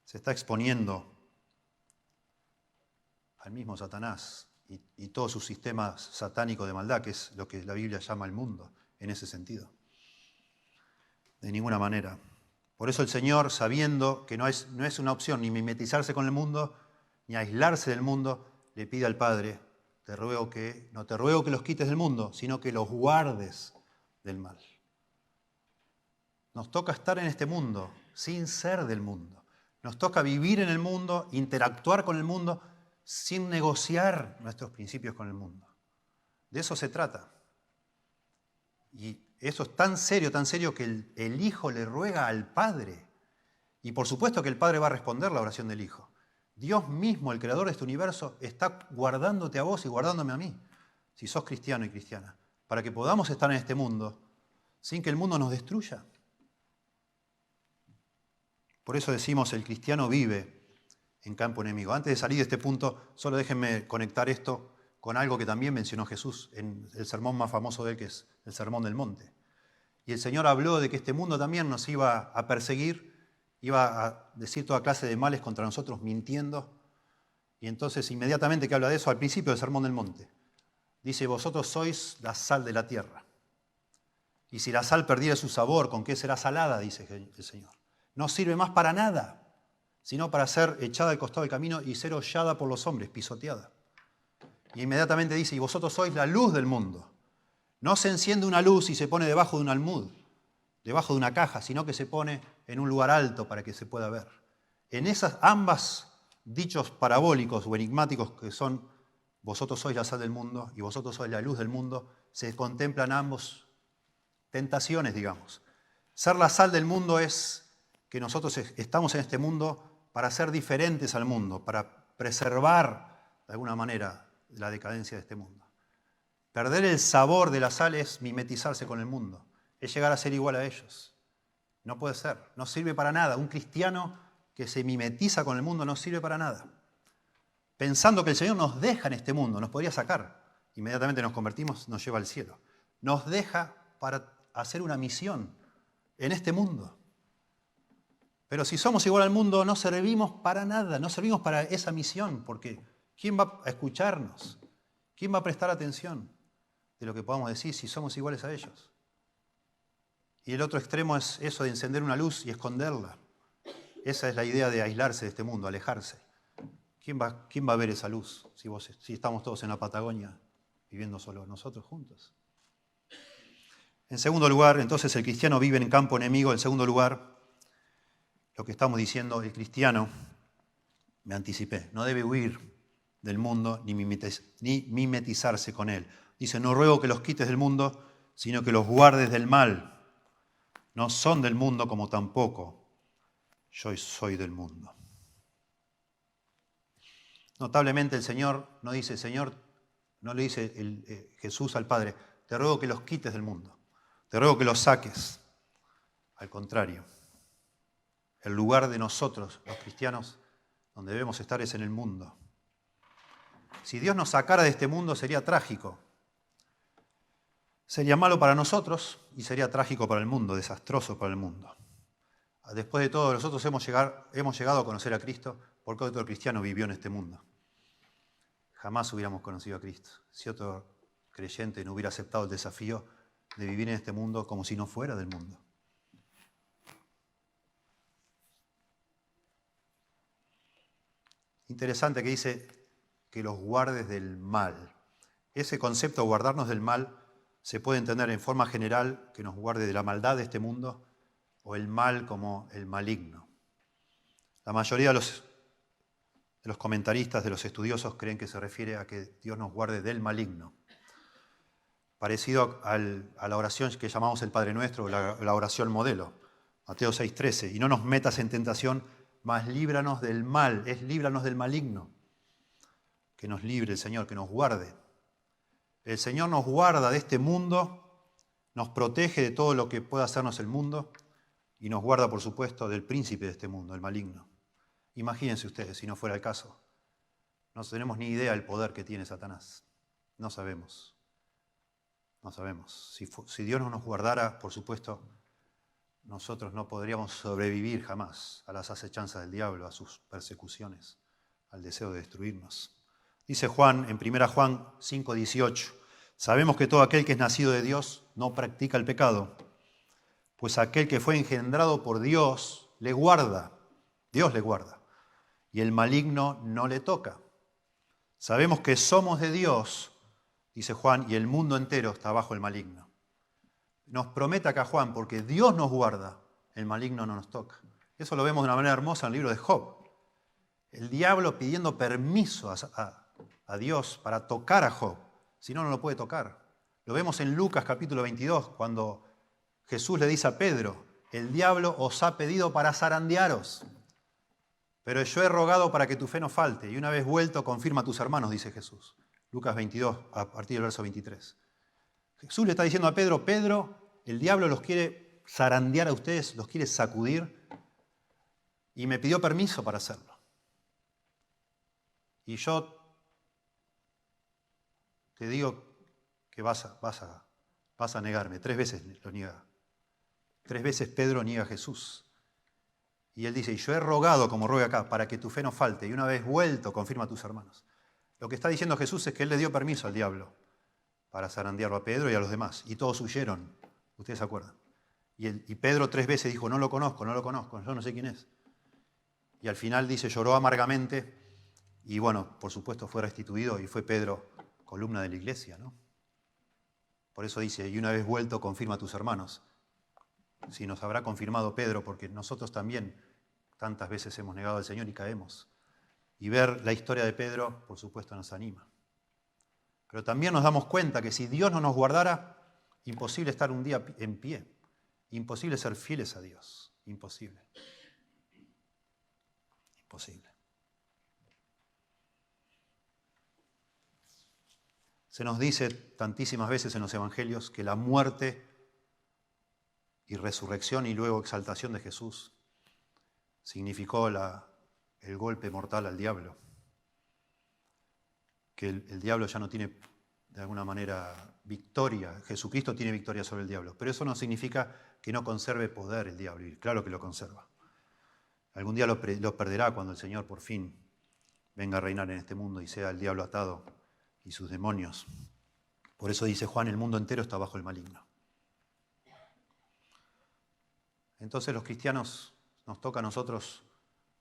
Se está exponiendo al mismo Satanás y todo su sistema satánico de maldad, que es lo que la Biblia llama el mundo, en ese sentido. De ninguna manera. Por eso el Señor, sabiendo que no es una opción ni mimetizarse con el mundo, ni aislarse del mundo, le pide al Padre, no te ruego que los quites del mundo, sino que los guardes del mal. Nos toca estar en este mundo sin ser del mundo. Nos toca vivir en el mundo, interactuar con el mundo, sin negociar nuestros principios con el mundo. De eso se trata. Y eso es tan serio que el Hijo le ruega al Padre. Y por supuesto que el Padre va a responder la oración del Hijo. Dios mismo, el creador de este universo, está guardándote a vos y guardándome a mí, si sos cristiano y cristiana, para que podamos estar en este mundo sin que el mundo nos destruya. Por eso decimos, el cristiano vive en campo enemigo. Antes de salir de este punto, solo déjenme conectar esto con algo que también mencionó Jesús en el sermón más famoso de él, que es el Sermón del Monte. Y el Señor habló de que este mundo también nos iba a perseguir, iba a decir toda clase de males contra nosotros, mintiendo. Y entonces, inmediatamente que habla de eso, al principio del Sermón del Monte, dice, vosotros sois la sal de la tierra. Y si la sal perdiera su sabor, ¿con qué será salada? Dice el Señor. No sirve más para nada, sino para ser echada al costado del camino y ser hollada por los hombres, pisoteada. Y inmediatamente dice, y vosotros sois la luz del mundo. No se enciende una luz y se pone debajo de un almud, debajo de una caja, sino que se pone en un lugar alto para que se pueda ver. En esas ambas dichos parabólicos o enigmáticos que son vosotros sois la sal del mundo y vosotros sois la luz del mundo, se contemplan ambos tentaciones, digamos. Ser la sal del mundo es que nosotros estamos en este mundo para ser diferentes al mundo, para preservar de alguna manera la decadencia de este mundo. Perder el sabor de la sal es mimetizarse con el mundo, es llegar a ser igual a ellos. No puede ser, no sirve para nada. Un cristiano que se mimetiza con el mundo no sirve para nada. Pensando que el Señor nos deja en este mundo, nos podría sacar, inmediatamente nos convertimos, nos lleva al cielo. Nos deja para hacer una misión en este mundo. Pero si somos igual al mundo, no servimos para nada, no servimos para esa misión, porque ¿quién va a escucharnos? ¿Quién va a prestar atención de lo que podamos decir si somos iguales a ellos? Y el otro extremo es eso de encender una luz y esconderla. Esa es la idea de aislarse de este mundo, alejarse. ¿Quién va a ver esa luz si estamos todos en la Patagonia viviendo solo nosotros juntos? En segundo lugar, entonces el cristiano vive en campo enemigo. En segundo lugar, lo que estamos diciendo, el cristiano, me anticipé, no debe huir del mundo ni mimetizarse con él. Dice, no ruego que los quites del mundo, sino que los guardes del mal. No son del mundo como tampoco yo soy del mundo. Notablemente el Señor no dice, no le dice Jesús al Padre, te ruego que los quites del mundo, te ruego que los saques. Al contrario, el lugar de nosotros, los cristianos, donde debemos estar es en el mundo. Si Dios nos sacara de este mundo sería trágico. Sería malo para nosotros y sería trágico para el mundo, desastroso para el mundo. Después de todo, nosotros hemos llegado a conocer a Cristo porque otro cristiano vivió en este mundo. Jamás hubiéramos conocido a Cristo si otro creyente no hubiera aceptado el desafío de vivir en este mundo como si no fuera del mundo. Interesante que dice que los guardes del mal. Ese concepto, guardarnos del mal, se puede entender en forma general que nos guarde de la maldad de este mundo o el mal como el maligno. La mayoría de los comentaristas, de los estudiosos, creen que se refiere a que Dios nos guarde del maligno. Parecido a la oración que llamamos el Padre Nuestro, la oración modelo, Mateo 6:13. Y no nos metas en tentación, mas líbranos del mal, es líbranos del maligno. Que nos libre el Señor, que nos guarde. El Señor nos guarda de este mundo, nos protege de todo lo que pueda hacernos el mundo y nos guarda, por supuesto, del príncipe de este mundo, el maligno. Imagínense ustedes, si no fuera el caso. No tenemos ni idea del poder que tiene Satanás. No sabemos. No sabemos. Si Dios no nos guardara, por supuesto, nosotros no podríamos sobrevivir jamás a las acechanzas del diablo, a sus persecuciones, al deseo de destruirnos. Dice Juan, en 1 Juan 5:18, sabemos que todo aquel que es nacido de Dios no practica el pecado, pues aquel que fue engendrado por Dios le guarda, Dios le guarda, y el maligno no le toca. Sabemos que somos de Dios, dice Juan, y el mundo entero está bajo el maligno. Nos promete acá Juan, porque Dios nos guarda, el maligno no nos toca. Eso lo vemos de una manera hermosa en el libro de Job. El diablo pidiendo permiso a Dios para tocar a Job, si no, no lo puede tocar. Lo vemos en Lucas capítulo 22, cuando Jesús le dice a Pedro, el diablo os ha pedido para zarandearos, pero yo he rogado para que tu fe no falte, y una vez vuelto confirma a tus hermanos, dice Jesús. Lucas 22, a partir del verso 23. Jesús le está diciendo a Pedro, Pedro, el diablo los quiere zarandear a ustedes, los quiere sacudir, y me pidió permiso para hacerlo. Y yo te digo que vas a negarme. 3 veces lo niega. 3 veces Pedro niega a Jesús. Y él dice, y yo he rogado, como ruega acá, para que tu fe no falte, y una vez vuelto, confirma a tus hermanos. Lo que está diciendo Jesús es que él le dio permiso al diablo para zarandearlo a Pedro y a los demás. Y todos huyeron. ¿Ustedes se acuerdan? Y Pedro 3 veces dijo, no lo conozco, yo no sé quién es. Y al final dice, lloró amargamente, y bueno, por supuesto fue restituido, y fue Pedro columna de la iglesia, ¿no? Por eso dice, y una vez vuelto, confirma a tus hermanos. Si nos habrá confirmado Pedro, porque nosotros también tantas veces hemos negado al Señor y caemos. Y ver la historia de Pedro, por supuesto, nos anima. Pero también nos damos cuenta que si Dios no nos guardara, imposible estar un día en pie. Imposible ser fieles a Dios. Imposible. Imposible. Se nos dice tantísimas veces en los evangelios que la muerte y resurrección y luego exaltación de Jesús significó el golpe mortal al diablo. Que el diablo ya no tiene de alguna manera victoria. Jesucristo tiene victoria sobre el diablo. Pero eso no significa que no conserve poder el diablo. Y claro que lo conserva. Algún día lo perderá cuando el Señor por fin venga a reinar en este mundo y sea el diablo atado y sus demonios. Por eso dice Juan, el mundo entero está bajo el maligno. Entonces los cristianos nos toca a nosotros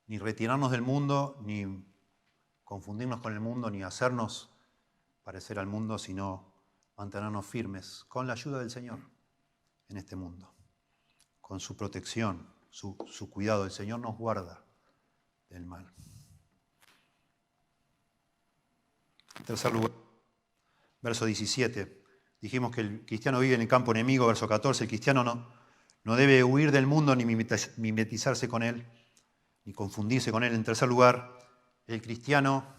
ni retirarnos del mundo, ni confundirnos con el mundo, ni hacernos parecer al mundo, sino mantenernos firmes con la ayuda del Señor en este mundo, con su protección, su cuidado. El Señor nos guarda del mal. En tercer lugar, verso 17. Dijimos que el cristiano vive en el campo enemigo, verso 14. El cristiano no debe huir del mundo ni mimetizarse con él, ni confundirse con él. En tercer lugar, el cristiano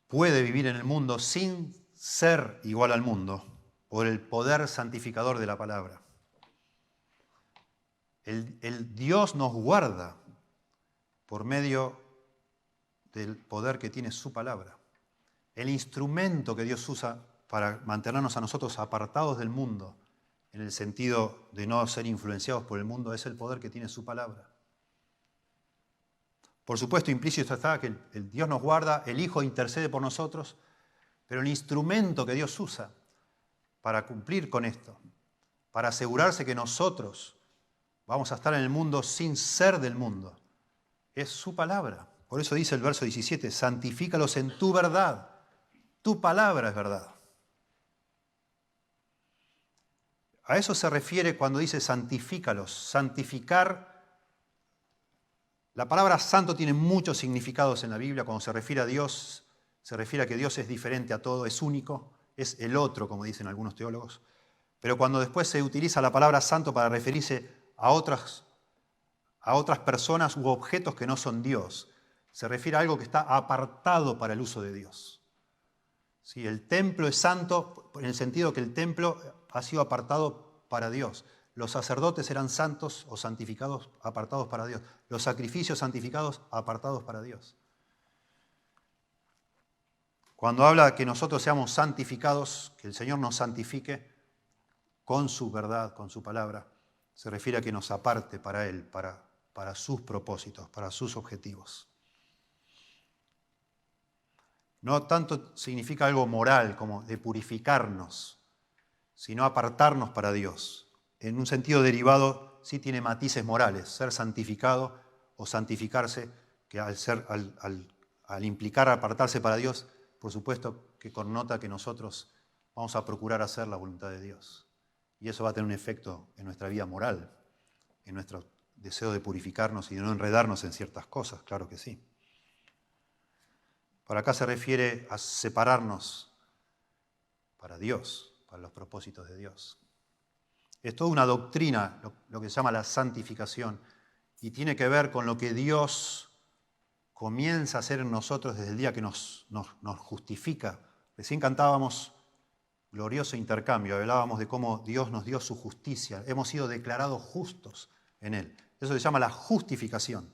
puede vivir en el mundo sin ser igual al mundo por el poder santificador de la palabra. El Dios nos guarda por medio del poder que tiene su palabra. El instrumento que Dios usa para mantenernos a nosotros apartados del mundo, en el sentido de no ser influenciados por el mundo, es el poder que tiene su palabra. Por supuesto, implícito está que el Dios nos guarda, el Hijo intercede por nosotros, pero el instrumento que Dios usa para cumplir con esto, para asegurarse que nosotros vamos a estar en el mundo sin ser del mundo, es su palabra. Por eso dice el verso 17, santifícalos en tu verdad. Tu palabra es verdad. A eso se refiere cuando dice santifícalos. Santificar. La palabra santo tiene muchos significados en la Biblia. Cuando se refiere a Dios, se refiere a que Dios es diferente a todo, es único, es el otro, como dicen algunos teólogos. Pero cuando después se utiliza la palabra santo para referirse a otras personas u objetos que no son Dios, se refiere a algo que está apartado para el uso de Dios. Sí, el templo es santo en el sentido que el templo ha sido apartado para Dios. Los sacerdotes eran santos o santificados, apartados para Dios. Los sacrificios santificados, apartados para Dios. Cuando habla de que nosotros seamos santificados, que el Señor nos santifique con su verdad, con su palabra, se refiere a que nos aparte para Él, para sus propósitos, para sus objetivos. No tanto significa algo moral como de purificarnos, sino apartarnos para Dios. En un sentido derivado sí tiene matices morales, ser santificado o santificarse, que al implicar apartarse para Dios, por supuesto que connota que nosotros vamos a procurar hacer la voluntad de Dios. Y eso va a tener un efecto en nuestra vida moral, en nuestro deseo de purificarnos y de no enredarnos en ciertas cosas, claro que sí. Por acá se refiere a separarnos para Dios, para los propósitos de Dios. Es toda una doctrina, lo que se llama la santificación, y tiene que ver con lo que Dios comienza a hacer en nosotros desde el día que nos justifica. Recién cantábamos glorioso intercambio, hablábamos de cómo Dios nos dio su justicia, hemos sido declarados justos en Él. Eso se llama la justificación.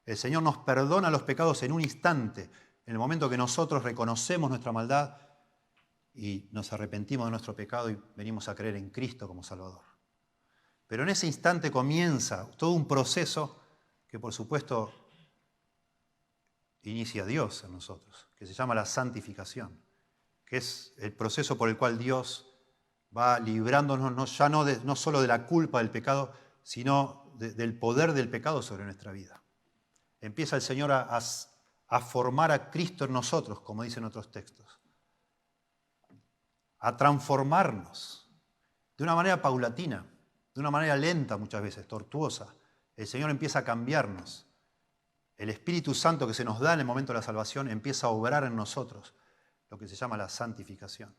El Señor nos perdona los pecados en un instante, en el momento que nosotros reconocemos nuestra maldad y nos arrepentimos de nuestro pecado y venimos a creer en Cristo como Salvador. Pero en ese instante comienza todo un proceso que por supuesto inicia Dios en nosotros, que se llama la santificación, que es el proceso por el cual Dios va librándonos no solo de la culpa del pecado, sino del poder del pecado sobre nuestra vida. Empieza el Señor a formar a Cristo en nosotros, como dicen otros textos, a transformarnos de una manera paulatina, de una manera lenta muchas veces, tortuosa. El Señor empieza a cambiarnos. El Espíritu Santo que se nos da en el momento de la salvación empieza a obrar en nosotros, lo que se llama la santificación,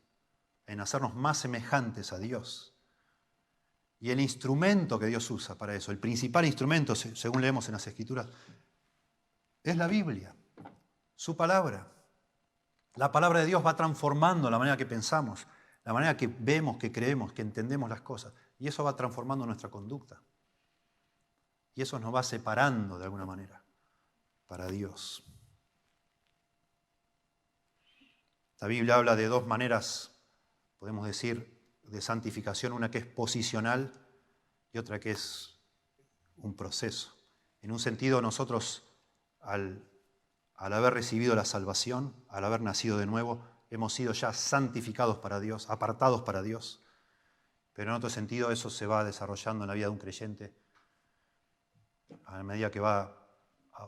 en hacernos más semejantes a Dios. Y el instrumento que Dios usa para eso, el principal instrumento, según leemos en las Escrituras, es la Biblia, su palabra. La palabra de Dios va transformando la manera que pensamos, la manera que vemos, que creemos, que entendemos las cosas. Y eso va transformando nuestra conducta. Y eso nos va separando de alguna manera para Dios. La Biblia habla de dos maneras, podemos decir, de santificación. Una que es posicional y otra que es un proceso. En un sentido, nosotros al haber recibido la salvación, al haber nacido de nuevo, hemos sido ya santificados para Dios, apartados para Dios. Pero en otro sentido eso se va desarrollando en la vida de un creyente a medida que va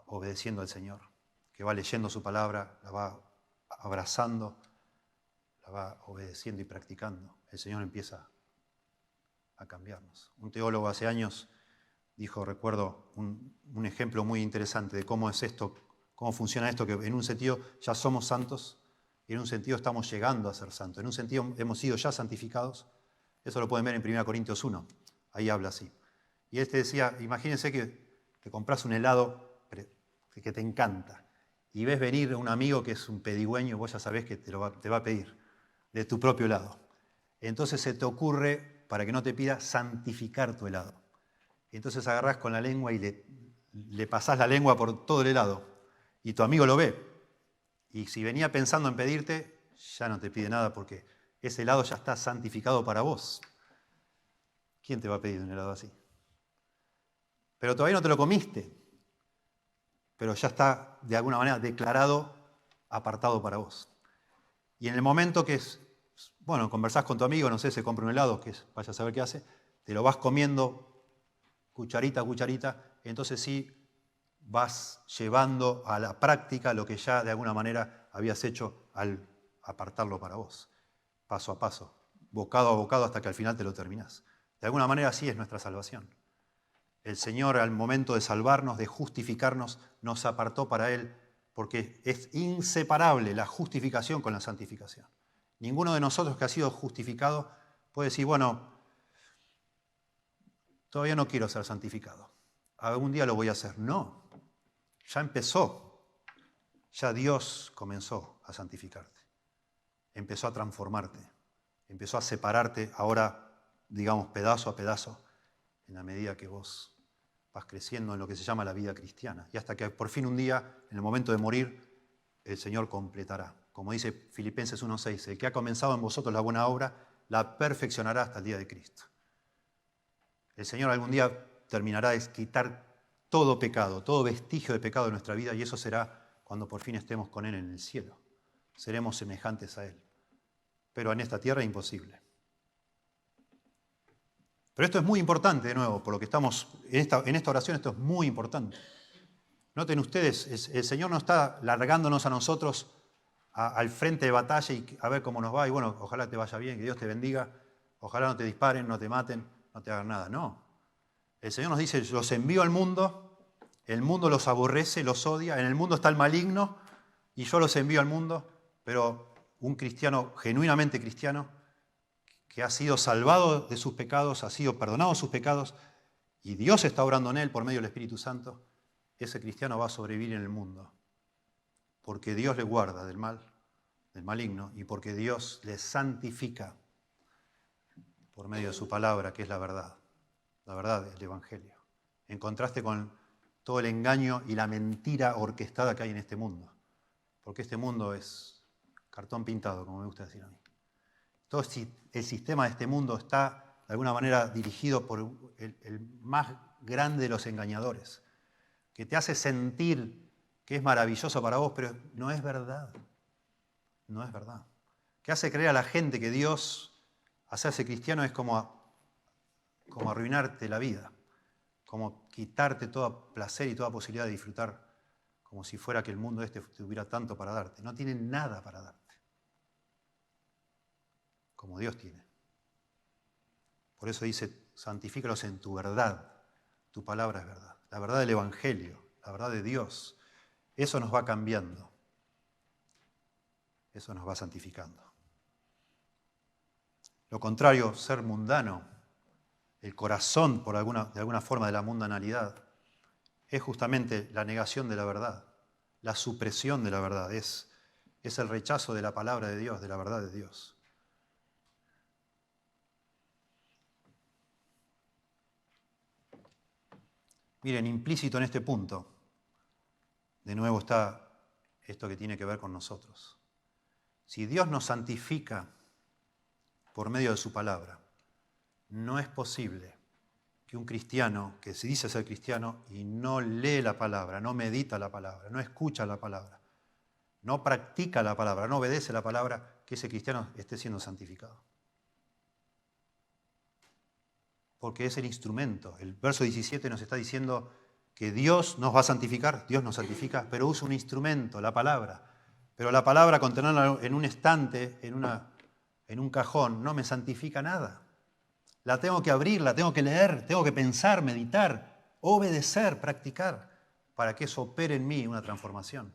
obedeciendo al Señor, que va leyendo su palabra, la va abrazando, la va obedeciendo y practicando. El Señor empieza a cambiarnos. Un teólogo hace años dijo, recuerdo, un ejemplo muy interesante de cómo es esto, cómo funciona esto, que en un sentido ya somos santos y en un sentido estamos llegando a ser santos. En un sentido hemos sido ya santificados. Eso lo pueden ver en 1 Corintios 1. Ahí habla así. Y él te decía, imagínense que te compras un helado que te encanta y ves venir un amigo que es un pedigüeño, vos ya sabés que te va a pedir de tu propio helado. Entonces se te ocurre, para que no te pida, santificar tu helado. Entonces agarrás con la lengua y le pasás la lengua por todo el helado. Y tu amigo lo ve. Y si venía pensando en pedirte, ya no te pide nada porque ese helado ya está santificado para vos. ¿Quién te va a pedir un helado así? Pero todavía no te lo comiste. Pero ya está de alguna manera declarado, apartado para vos. Y en el momento que conversás con tu amigo, no sé, se compra un helado, vaya a saber qué hace, te lo vas comiendo cucharita a cucharita, entonces sí vas llevando a la práctica lo que ya de alguna manera habías hecho al apartarlo para vos, paso a paso, bocado a bocado hasta que al final te lo terminás. De alguna manera así es nuestra salvación. El Señor al momento de salvarnos, de justificarnos, nos apartó para Él porque es inseparable la justificación con la santificación. Ninguno de nosotros que ha sido justificado puede decir, bueno, todavía no quiero ser santificado. Algún día lo voy a hacer. No, ya empezó. Ya Dios comenzó a santificarte. Empezó a transformarte. Empezó a separarte ahora, digamos, pedazo a pedazo, en la medida que vos vas creciendo en lo que se llama la vida cristiana. Y hasta que por fin un día, en el momento de morir, el Señor completará. Como dice Filipenses 1:6, el que ha comenzado en vosotros la buena obra, la perfeccionará hasta el día de Cristo. El Señor algún día terminará de quitar todo pecado, todo vestigio de pecado de nuestra vida, y eso será cuando por fin estemos con Él en el cielo. Seremos semejantes a Él. Pero en esta tierra es imposible. Pero esto es muy importante, de nuevo, por lo que estamos en esta oración, esto es muy importante. Noten ustedes, el Señor no está largándonos a nosotros al frente de batalla y a ver cómo nos va, y bueno, ojalá te vaya bien, que Dios te bendiga, ojalá no te disparen, no te maten, no te hagan nada. No. El Señor nos dice, los envío al mundo, el mundo los aborrece, los odia, en el mundo está el maligno y yo los envío al mundo, pero un cristiano, genuinamente cristiano, que ha sido salvado de sus pecados, ha sido perdonado de sus pecados y Dios está obrando en él por medio del Espíritu Santo, ese cristiano va a sobrevivir en el mundo, porque Dios le guarda del mal, del maligno, y porque Dios le santifica por medio de su palabra, que es la verdad del Evangelio, en contraste con todo el engaño y la mentira orquestada que hay en este mundo, porque este mundo es cartón pintado, como me gusta decir a mí. Todo el sistema de este mundo está de alguna manera dirigido por el más grande de los engañadores, que te hace sentir que es maravilloso para vos, pero no es verdad. No es verdad. Que hace creer a la gente que Dios, hacerse cristiano, es como arruinarte la vida, como quitarte todo placer y toda posibilidad de disfrutar, como si fuera que el mundo este tuviera tanto para darte. No tiene nada para darte, como Dios tiene. Por eso dice, santifícalos en tu verdad. Tu palabra es verdad. La verdad del Evangelio, la verdad de Dios. Eso nos va cambiando. Eso nos va santificando. Lo contrario, ser mundano, el corazón de alguna forma de la mundanalidad, es justamente la negación de la verdad, la supresión de la verdad, es es el rechazo de la palabra de Dios, de la verdad de Dios. Miren, implícito en este punto, de nuevo está esto que tiene que ver con nosotros. Si Dios nos santifica por medio de su palabra, no es posible que un cristiano que se dice ser cristiano y no lee la palabra, no medita la palabra, no escucha la palabra, no practica la palabra, no obedece la palabra, que ese cristiano esté siendo santificado. Porque es el instrumento. El verso 17 nos está diciendo que Dios nos va a santificar, Dios nos santifica, pero usa un instrumento, la palabra. Pero la palabra, con tenerla en un estante, en un cajón, no me santifica nada. La tengo que abrir, la tengo que leer, tengo que pensar, meditar, obedecer, practicar, para que eso opere en mí una transformación.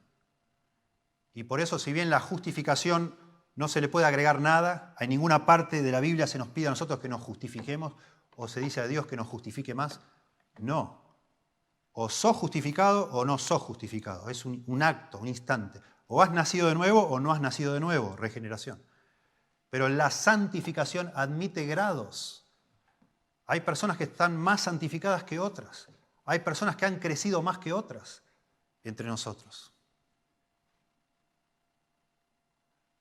Y por eso, si bien la justificación no se le puede agregar nada, en ninguna parte de la Biblia se nos pide a nosotros que nos justifiquemos, o se dice a Dios que nos justifique más. No. O sos justificado o no sos justificado. Es un acto, un instante. O has nacido de nuevo o no has nacido de nuevo, regeneración. Pero la santificación admite grados. Hay personas que están más santificadas que otras. Hay personas que han crecido más que otras entre nosotros.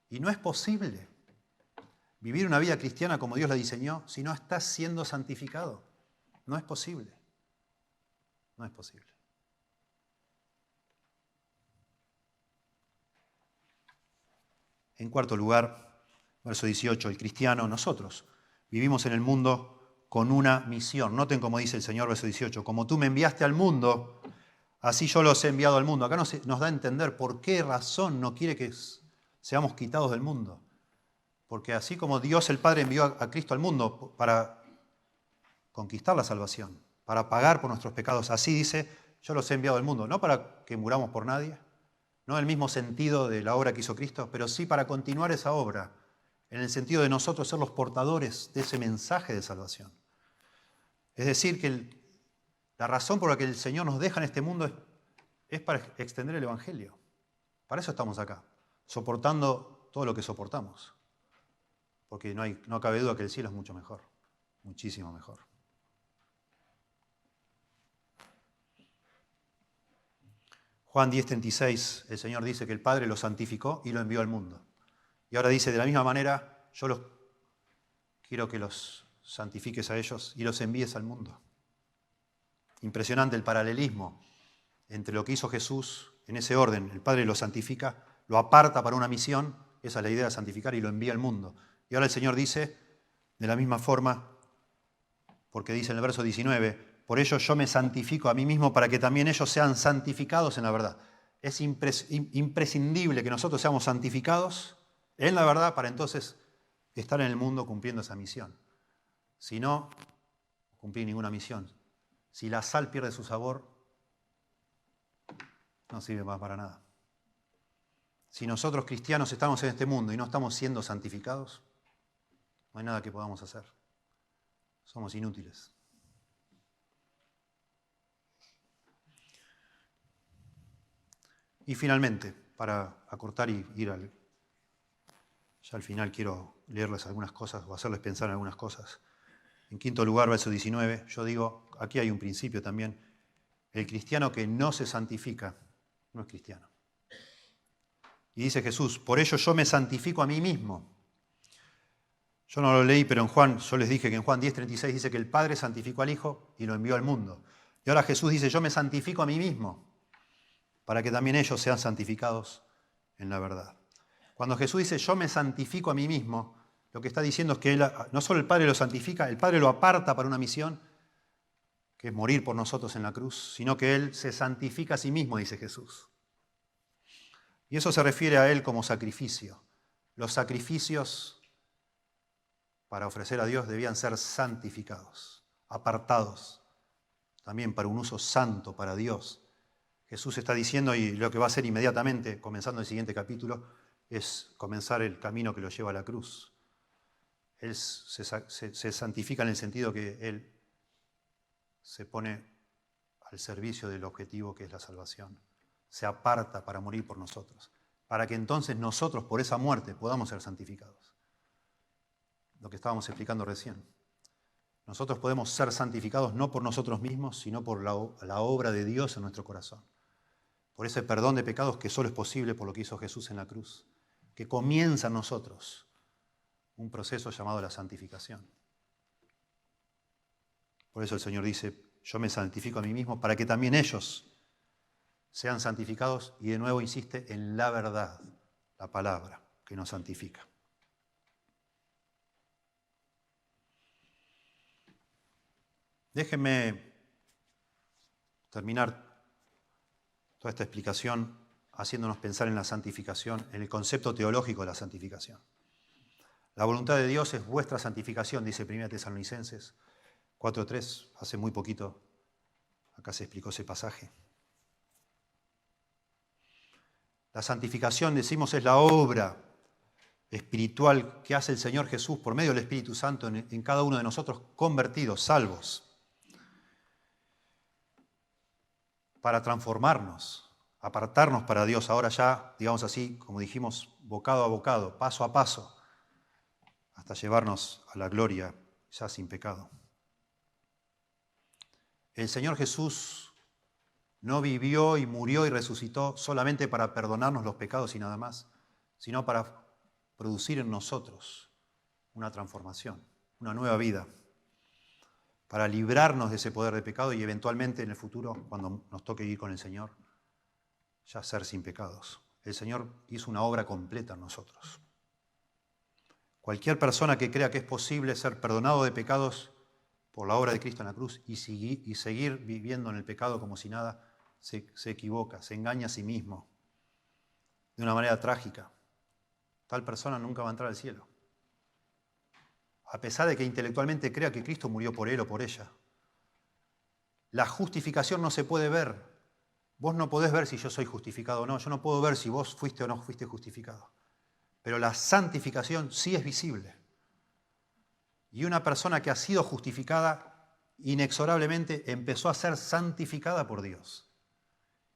Y no es posible vivir una vida cristiana como Dios la diseñó si no estás siendo santificado. No es posible. No es posible. En cuarto lugar, verso 18, el cristiano, nosotros, vivimos en el mundo con una misión. Noten cómo dice el Señor, verso 18, como tú me enviaste al mundo, así yo los he enviado al mundo. Acá nos da a entender por qué razón no quiere que seamos quitados del mundo. Porque así como Dios el Padre envió a Cristo al mundo para conquistar la salvación, para pagar por nuestros pecados, así dice, yo los he enviado al mundo, no para que muramos por nadie, no en el mismo sentido de la obra que hizo Cristo, pero sí para continuar esa obra, en el sentido de nosotros ser los portadores de ese mensaje de salvación. Es decir, que la razón por la que el Señor nos deja en este mundo es para extender el Evangelio. Para eso estamos acá, soportando todo lo que soportamos. Porque no cabe duda que el cielo es mucho mejor, muchísimo mejor. Juan 10:36, el Señor dice que el Padre lo santificó y lo envió al mundo. Y ahora dice, de la misma manera, quiero que los santifiques a ellos y los envíes al mundo. Impresionante el paralelismo entre lo que hizo Jesús en ese orden. El Padre lo santifica, lo aparta para una misión, esa es la idea de santificar, y lo envía al mundo. Y ahora el Señor dice, de la misma forma, porque dice en el verso 19, por ello yo me santifico a mí mismo para que también ellos sean santificados en la verdad. Es imprescindible que nosotros seamos santificados en la verdad para entonces estar en el mundo cumpliendo esa misión. Si no, cumplir ninguna misión. Si la sal pierde su sabor, no sirve más para nada. Si nosotros cristianos estamos en este mundo y no estamos siendo santificados, no hay nada que podamos hacer. Somos inútiles. Y finalmente, para acortar y ir ya al final quiero leerles algunas cosas o hacerles pensar en algunas cosas. En quinto lugar, verso 19, yo digo, aquí hay un principio también, el cristiano que no se santifica no es cristiano. Y dice Jesús, por ello yo me santifico a mí mismo. Yo no lo leí, pero yo les dije que en Juan 10:36 dice que el Padre santificó al Hijo y lo envió al mundo. Y ahora Jesús dice, yo me santifico a mí mismo, para que también ellos sean santificados en la verdad. Cuando Jesús dice, yo me santifico a mí mismo, lo que está diciendo es que no solo el Padre lo santifica, el Padre lo aparta para una misión, que es morir por nosotros en la cruz, sino que Él se santifica a sí mismo, dice Jesús. Y eso se refiere a Él como sacrificio. Los sacrificios para ofrecer a Dios debían ser santificados, apartados, también para un uso santo para Dios. Jesús está diciendo, y lo que va a hacer inmediatamente, comenzando el siguiente capítulo, es comenzar el camino que lo lleva a la cruz. Él se santifica en el sentido que Él se pone al servicio del objetivo que es la salvación. Se aparta para morir por nosotros, para que entonces nosotros por esa muerte podamos ser santificados. Lo que estábamos explicando recién. Nosotros podemos ser santificados no por nosotros mismos, sino por la obra de Dios en nuestro corazón. Por ese perdón de pecados que solo es posible por lo que hizo Jesús en la cruz, que comienza en nosotros un proceso llamado la santificación. Por eso el Señor dice, yo me santifico a mí mismo para que también ellos sean santificados, y de nuevo insiste en la verdad, la palabra que nos santifica. Déjenme terminar toda esta explicación haciéndonos pensar en la santificación, en el concepto teológico de la santificación. La voluntad de Dios es vuestra santificación, dice 1 Tesalonicenses 4:3, hace muy poquito acá se explicó ese pasaje. La santificación, decimos, es la obra espiritual que hace el Señor Jesús por medio del Espíritu Santo en cada uno de nosotros convertidos, salvos, para transformarnos, apartarnos para Dios, ahora ya, digamos así, como dijimos, bocado a bocado, paso a paso, hasta llevarnos a la gloria ya sin pecado. El Señor Jesús no vivió y murió y resucitó solamente para perdonarnos los pecados y nada más, sino para producir en nosotros una transformación, una nueva vida, para librarnos de ese poder de pecado y eventualmente en el futuro, cuando nos toque ir con el Señor, ya ser sin pecados. El Señor hizo una obra completa en nosotros. Cualquier persona que crea que es posible ser perdonado de pecados por la obra de Cristo en la cruz y seguir viviendo en el pecado como si nada, se equivoca, se engaña a sí mismo de una manera trágica. Tal persona nunca va a entrar al cielo. A pesar de que intelectualmente crea que Cristo murió por él o por ella. La justificación no se puede ver. Vos no podés ver si yo soy justificado o no. Yo no puedo ver si vos fuiste o no fuiste justificado. Pero la santificación sí es visible. Y una persona que ha sido justificada, inexorablemente empezó a ser santificada por Dios.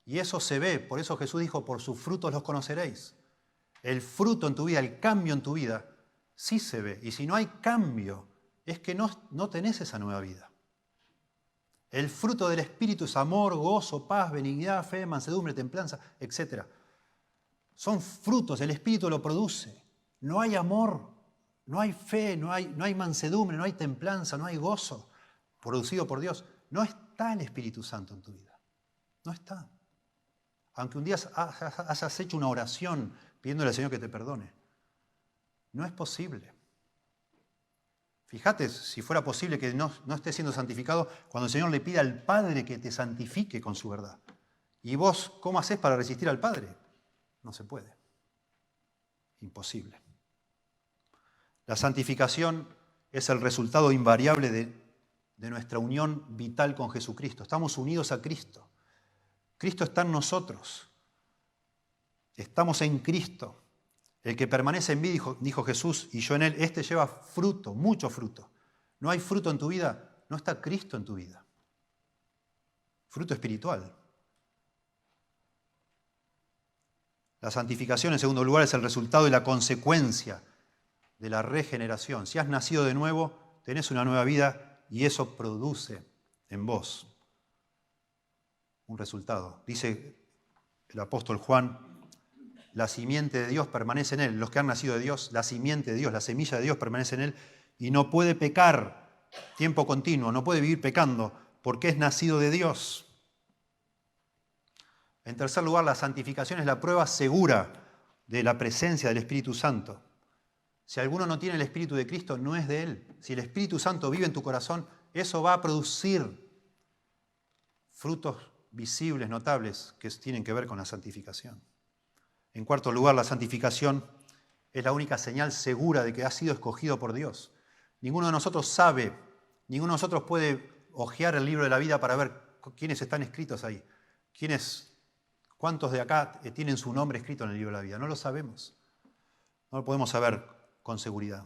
Y eso se ve, por eso Jesús dijo, por sus frutos los conoceréis. El fruto en tu vida, el cambio en tu vida, sí se ve. Y si no hay cambio, es que no tenés esa nueva vida. El fruto del Espíritu es amor, gozo, paz, benignidad, fe, mansedumbre, templanza, etc. Son frutos, el Espíritu lo produce. No hay amor, no hay fe, no hay mansedumbre, no hay templanza, no hay gozo producido por Dios. No está el Espíritu Santo en tu vida. No está. Aunque un día hayas hecho una oración pidiéndole al Señor que te perdone. No es posible. Fíjate, si fuera posible que no esté siendo santificado, cuando el Señor le pide al Padre que te santifique con su verdad. ¿Y vos cómo hacés para resistir al Padre? No se puede. Imposible. La santificación es el resultado invariable de nuestra unión vital con Jesucristo. Estamos unidos a Cristo. Cristo está en nosotros. Estamos en Cristo. El que permanece en mí, dijo Jesús, y yo en él, este lleva fruto, mucho fruto. No hay fruto en tu vida, no está Cristo en tu vida. Fruto espiritual. La santificación, en segundo lugar, es el resultado y la consecuencia de la regeneración. Si has nacido de nuevo, tenés una nueva vida y eso produce en vos un resultado. Dice el apóstol Juan, la simiente de Dios permanece en él. Los que han nacido de Dios, la simiente de Dios, la semilla de Dios permanece en él y no puede pecar tiempo continuo, no puede vivir pecando porque es nacido de Dios. En tercer lugar, la santificación es la prueba segura de la presencia del Espíritu Santo. Si alguno no tiene el Espíritu de Cristo, no es de él. Si el Espíritu Santo vive en tu corazón, eso va a producir frutos visibles, notables, que tienen que ver con la santificación. En cuarto lugar, la santificación es la única señal segura de que has sido escogido por Dios. Ninguno de nosotros sabe, ninguno de nosotros puede hojear el libro de la vida para ver quiénes están escritos ahí. ¿Cuántos de acá tienen su nombre escrito en el libro de la vida? No lo sabemos. No lo podemos saber con seguridad.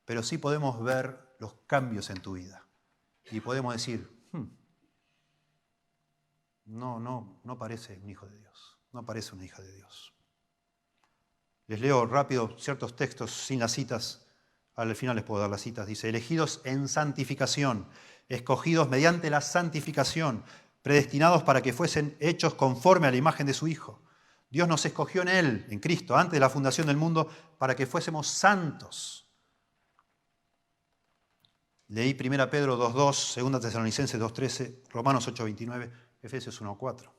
Pero sí podemos ver los cambios en tu vida. Y podemos decir, no parece un hijo de Dios. no parece una hija de Dios. Les leo rápido ciertos textos sin las citas. Al final les puedo dar las citas. Dice, elegidos en santificación, escogidos mediante la santificación, predestinados para que fuesen hechos conforme a la imagen de su Hijo. Dios nos escogió en Él, en Cristo, antes de la fundación del mundo, para que fuésemos santos. Leí 1 Pedro 2.2, 2 Tesalonicenses 2.13, Romanos 8.29, Efesios 1.4.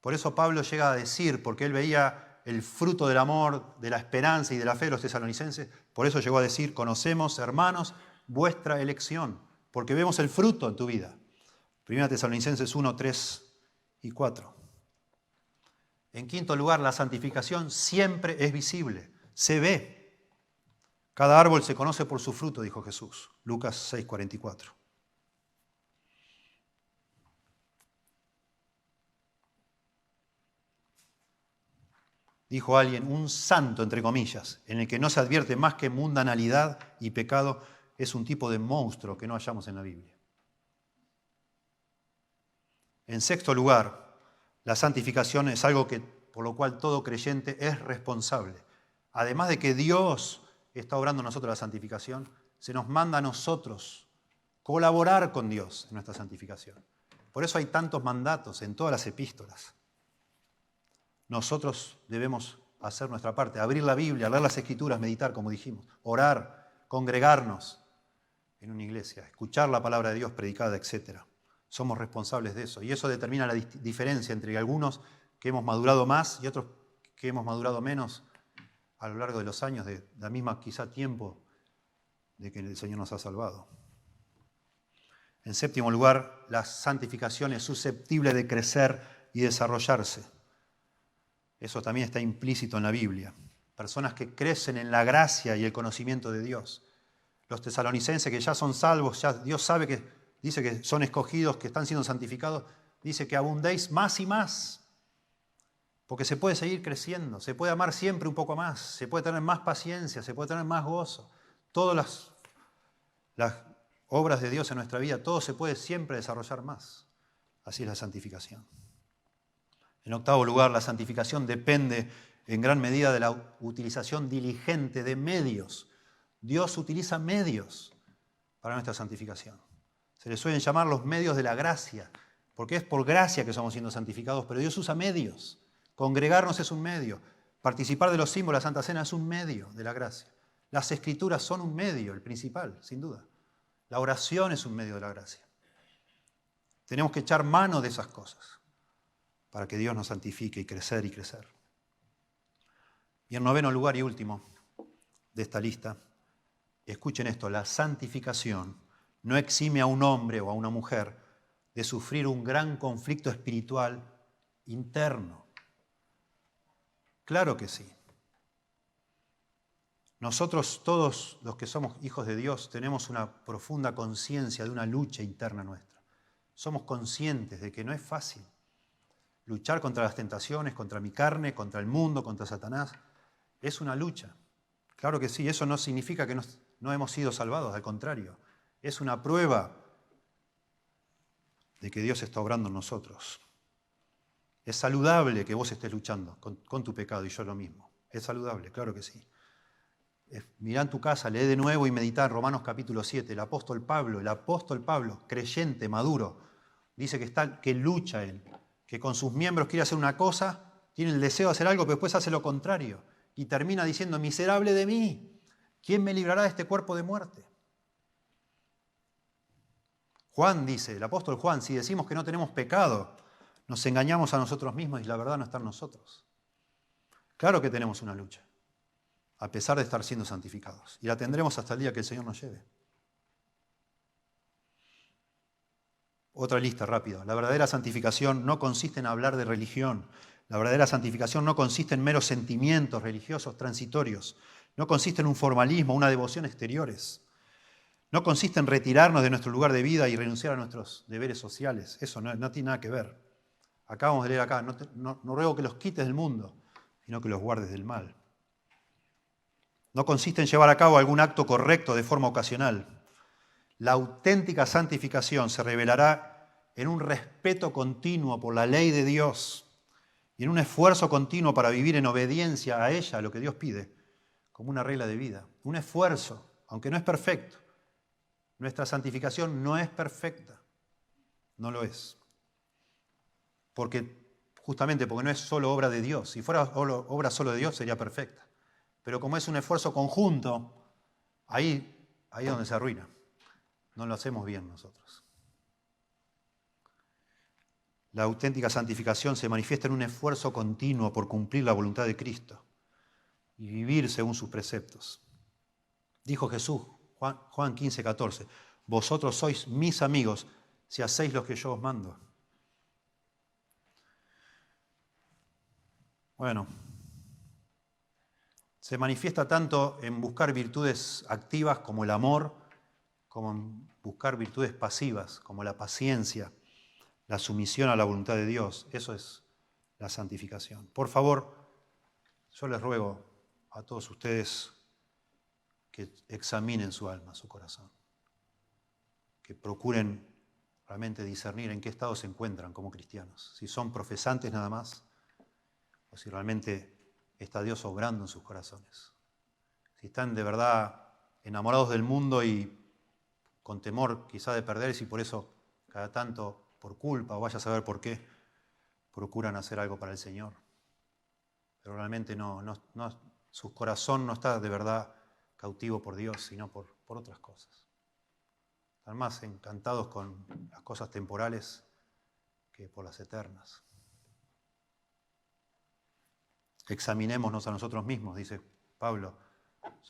Por eso Pablo llega a decir, porque él veía el fruto del amor, de la esperanza y de la fe de los tesalonicenses, por eso llegó a decir, conocemos, hermanos, vuestra elección, porque vemos el fruto en tu vida. 1 Tesalonicenses 1, 3 y 4. En quinto lugar, la santificación siempre es visible, se ve. Cada árbol se conoce por su fruto, dijo Jesús, Lucas 6, 44. Dijo alguien, un santo, entre comillas, en el que no se advierte más que mundanalidad y pecado, es un tipo de monstruo que no hallamos en la Biblia. En sexto lugar, la santificación es algo por lo cual todo creyente es responsable. Además de que Dios está obrando en nosotros la santificación, se nos manda a nosotros colaborar con Dios en nuestra santificación. Por eso hay tantos mandatos en todas las epístolas. Nosotros debemos hacer nuestra parte, abrir la Biblia, leer las Escrituras, meditar, como dijimos, orar, congregarnos en una iglesia, escuchar la palabra de Dios predicada, etc. Somos responsables de eso. Y eso determina la diferencia entre algunos que hemos madurado más y otros que hemos madurado menos a lo largo de los años, de la misma quizá tiempo de que el Señor nos ha salvado. En séptimo lugar, la santificación es susceptible de crecer y desarrollarse. Eso también está implícito en la Biblia. Personas que crecen en la gracia y el conocimiento de Dios. Los tesalonicenses que ya son salvos, ya Dios sabe que dice que son escogidos, que están siendo santificados, dice que abundéis más y más. Porque se puede seguir creciendo, se puede amar siempre un poco más, se puede tener más paciencia, se puede tener más gozo. Todas las obras de Dios en nuestra vida, todo se puede siempre desarrollar más. Así es la santificación. En octavo lugar, la santificación depende en gran medida de la utilización diligente de medios. Dios utiliza medios para nuestra santificación. Se les suelen llamar los medios de la gracia, porque es por gracia que somos siendo santificados, pero Dios usa medios. Congregarnos es un medio. Participar de los símbolos de la Santa Cena es un medio de la gracia. Las Escrituras son un medio, el principal, sin duda. La oración es un medio de la gracia. Tenemos que echar mano de esas cosas para que Dios nos santifique y crecer y crecer. Y en noveno lugar y último de esta lista, escuchen esto, la santificación no exime a un hombre o a una mujer de sufrir un gran conflicto espiritual interno. Claro que sí. Nosotros, todos los que somos hijos de Dios, tenemos una profunda conciencia de una lucha interna nuestra. Somos conscientes de que no es fácil luchar contra las tentaciones, contra mi carne, contra el mundo, contra Satanás. Es una lucha. Claro que sí, eso no significa que no hemos sido salvados, al contrario. Es una prueba de que Dios está obrando en nosotros. Es saludable que vos estés luchando con tu pecado y yo lo mismo. Es saludable, claro que sí. Mirá en tu casa, lee de nuevo y meditá en Romanos capítulo 7. El apóstol Pablo, creyente, maduro, dice que lucha él, que con sus miembros quiere hacer una cosa, tiene el deseo de hacer algo, pero después hace lo contrario. Y termina diciendo, miserable de mí, ¿quién me librará de este cuerpo de muerte? Juan dice, el apóstol Juan, si decimos que no tenemos pecado, nos engañamos a nosotros mismos y la verdad no está en nosotros. Claro que tenemos una lucha, a pesar de estar siendo santificados. Y la tendremos hasta el día que el Señor nos lleve. Otra lista rápida. La verdadera santificación no consiste en hablar de religión. La verdadera santificación no consiste en meros sentimientos religiosos transitorios. No consiste en un formalismo, una devoción exteriores. No consiste en retirarnos de nuestro lugar de vida y renunciar a nuestros deberes sociales. Eso no tiene nada que ver. Acabamos de leer acá, no ruego que los quites del mundo, sino que los guardes del mal. No consiste en llevar a cabo algún acto correcto de forma ocasional. La auténtica santificación se revelará en un respeto continuo por la ley de Dios y en un esfuerzo continuo para vivir en obediencia a ella, a lo que Dios pide, como una regla de vida. Un esfuerzo, aunque no es perfecto. Nuestra santificación no es perfecta, no lo es. Justamente porque no es solo obra de Dios. Si fuera obra solo de Dios sería perfecta. Pero como es un esfuerzo conjunto, ahí es donde se arruina. No lo hacemos bien nosotros. La auténtica santificación se manifiesta en un esfuerzo continuo por cumplir la voluntad de Cristo y vivir según sus preceptos. Dijo Jesús, Juan 15, 14, vosotros sois mis amigos si hacéis lo que yo os mando. Bueno, se manifiesta tanto en buscar virtudes activas como el amor, como en buscar virtudes pasivas como la paciencia, la sumisión a la voluntad de Dios. Eso es la santificación. Por favor, yo les ruego a todos ustedes que examinen su alma, su corazón, que procuren realmente discernir en qué estado se encuentran como cristianos, si son profesantes nada más o si realmente está Dios obrando en sus corazones, si están de verdad enamorados del mundo y con temor quizá de perderse y por eso cada tanto por culpa o vaya a saber por qué procuran hacer algo para el Señor, pero realmente su corazón no está de verdad cautivo por Dios, sino por otras cosas. Están más encantados con las cosas temporales que por las eternas. Examinémonos a nosotros mismos, dice Pablo,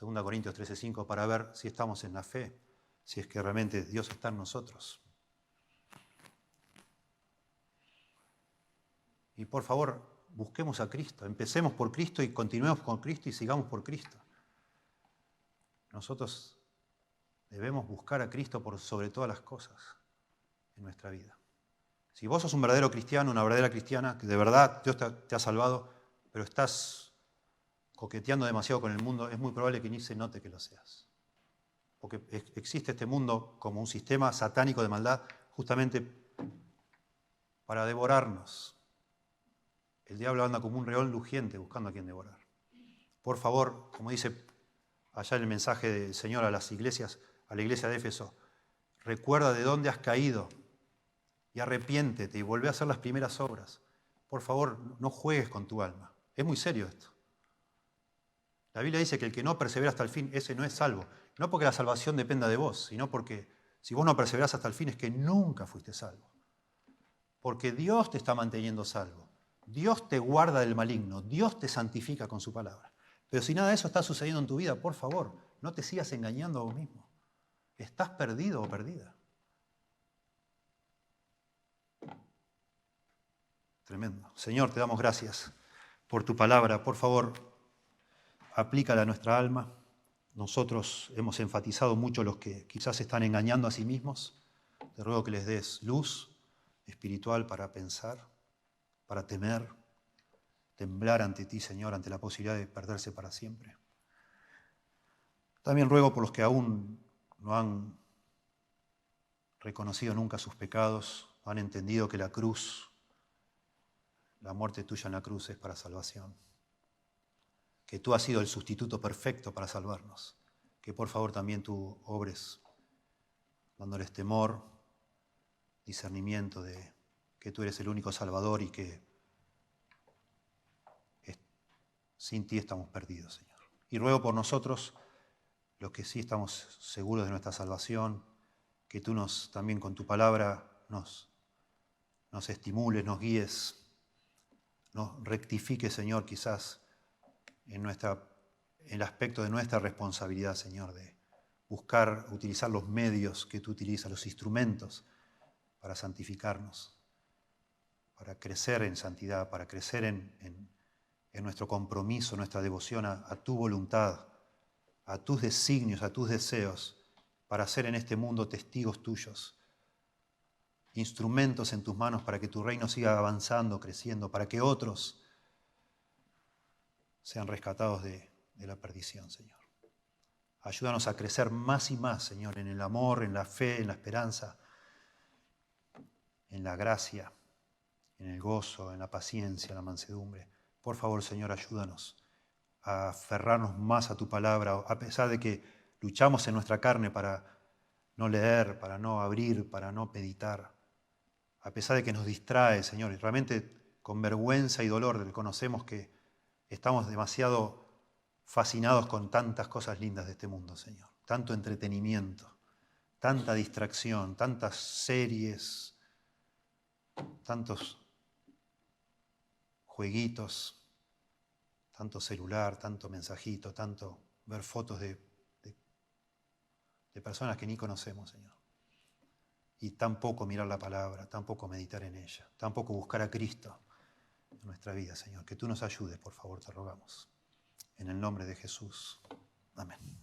2 Corintios 13:5, para ver si estamos en la fe, si es que realmente Dios está en nosotros. Y por favor, busquemos a Cristo, empecemos por Cristo y continuemos con Cristo y sigamos por Cristo. Nosotros debemos buscar a Cristo por sobre todas las cosas en nuestra vida. Si vos sos un verdadero cristiano, una verdadera cristiana, que de verdad Dios te ha salvado, pero estás coqueteando demasiado con el mundo, es muy probable que ni se note que lo seas. Porque existe este mundo como un sistema satánico de maldad justamente para devorarnos. El diablo anda como un león rugiente buscando a quien devorar. Por favor, como dice allá en el mensaje del Señor a las iglesias, a la iglesia de Éfeso, recuerda de dónde has caído y arrepiéntete y volvé a hacer las primeras obras. Por favor, no juegues con tu alma. Es muy serio esto. La Biblia dice que el que no persevera hasta el fin, ese no es salvo. No porque la salvación dependa de vos, sino porque si vos no perseverás hasta el fin es que nunca fuiste salvo. Porque Dios te está manteniendo salvo. Dios te guarda del maligno. Dios te santifica con su palabra. Pero si nada de eso está sucediendo en tu vida, por favor, no te sigas engañando a vos mismo. Estás perdido o perdida. Tremendo. Señor, te damos gracias por tu palabra. Por favor, aplícala a nuestra alma. Nosotros hemos enfatizado mucho los que quizás están engañando a sí mismos. Te ruego que les des luz espiritual para pensar, para temer, temblar ante ti, Señor, ante la posibilidad de perderse para siempre. También ruego por los que aún no han reconocido nunca sus pecados, no han entendido que la cruz, la muerte tuya en la cruz es para salvación, que tú has sido el sustituto perfecto para salvarnos, que por favor también tú obres dándoles temor, discernimiento de que tú eres el único Salvador y que sin ti estamos perdidos, Señor. Y ruego por nosotros, los que sí estamos seguros de nuestra salvación, que tú también con tu palabra nos estimules, nos guíes, nos rectifiques, Señor, quizás en el aspecto de nuestra responsabilidad, Señor, de buscar, utilizar los medios que tú utilizas, los instrumentos para santificarnos, para crecer en santidad, para crecer en nuestro compromiso, nuestra devoción a tu voluntad, a tus designios, a tus deseos, para ser en este mundo testigos tuyos, instrumentos en tus manos para que tu reino siga avanzando, creciendo, para que otros sean rescatados de la perdición, Señor. Ayúdanos a crecer más y más, Señor, en el amor, en la fe, en la esperanza, en la gracia, en el gozo, en la paciencia, en la mansedumbre. Por favor, Señor, ayúdanos a aferrarnos más a tu palabra, a pesar de que luchamos en nuestra carne para no leer, para no abrir, para no meditar, a pesar de que nos distrae, Señor, y realmente con vergüenza y dolor reconocemos que estamos demasiado fascinados con tantas cosas lindas de este mundo, Señor. Tanto entretenimiento, tanta distracción, tantas series, tantos jueguitos, tanto celular, tanto mensajito, tanto ver fotos de personas que ni conocemos, Señor. Y tampoco mirar la palabra, tampoco meditar en ella, tampoco buscar a Cristo en nuestra vida, Señor. Que tú nos ayudes, por favor, te rogamos. En el nombre de Jesús. Amén.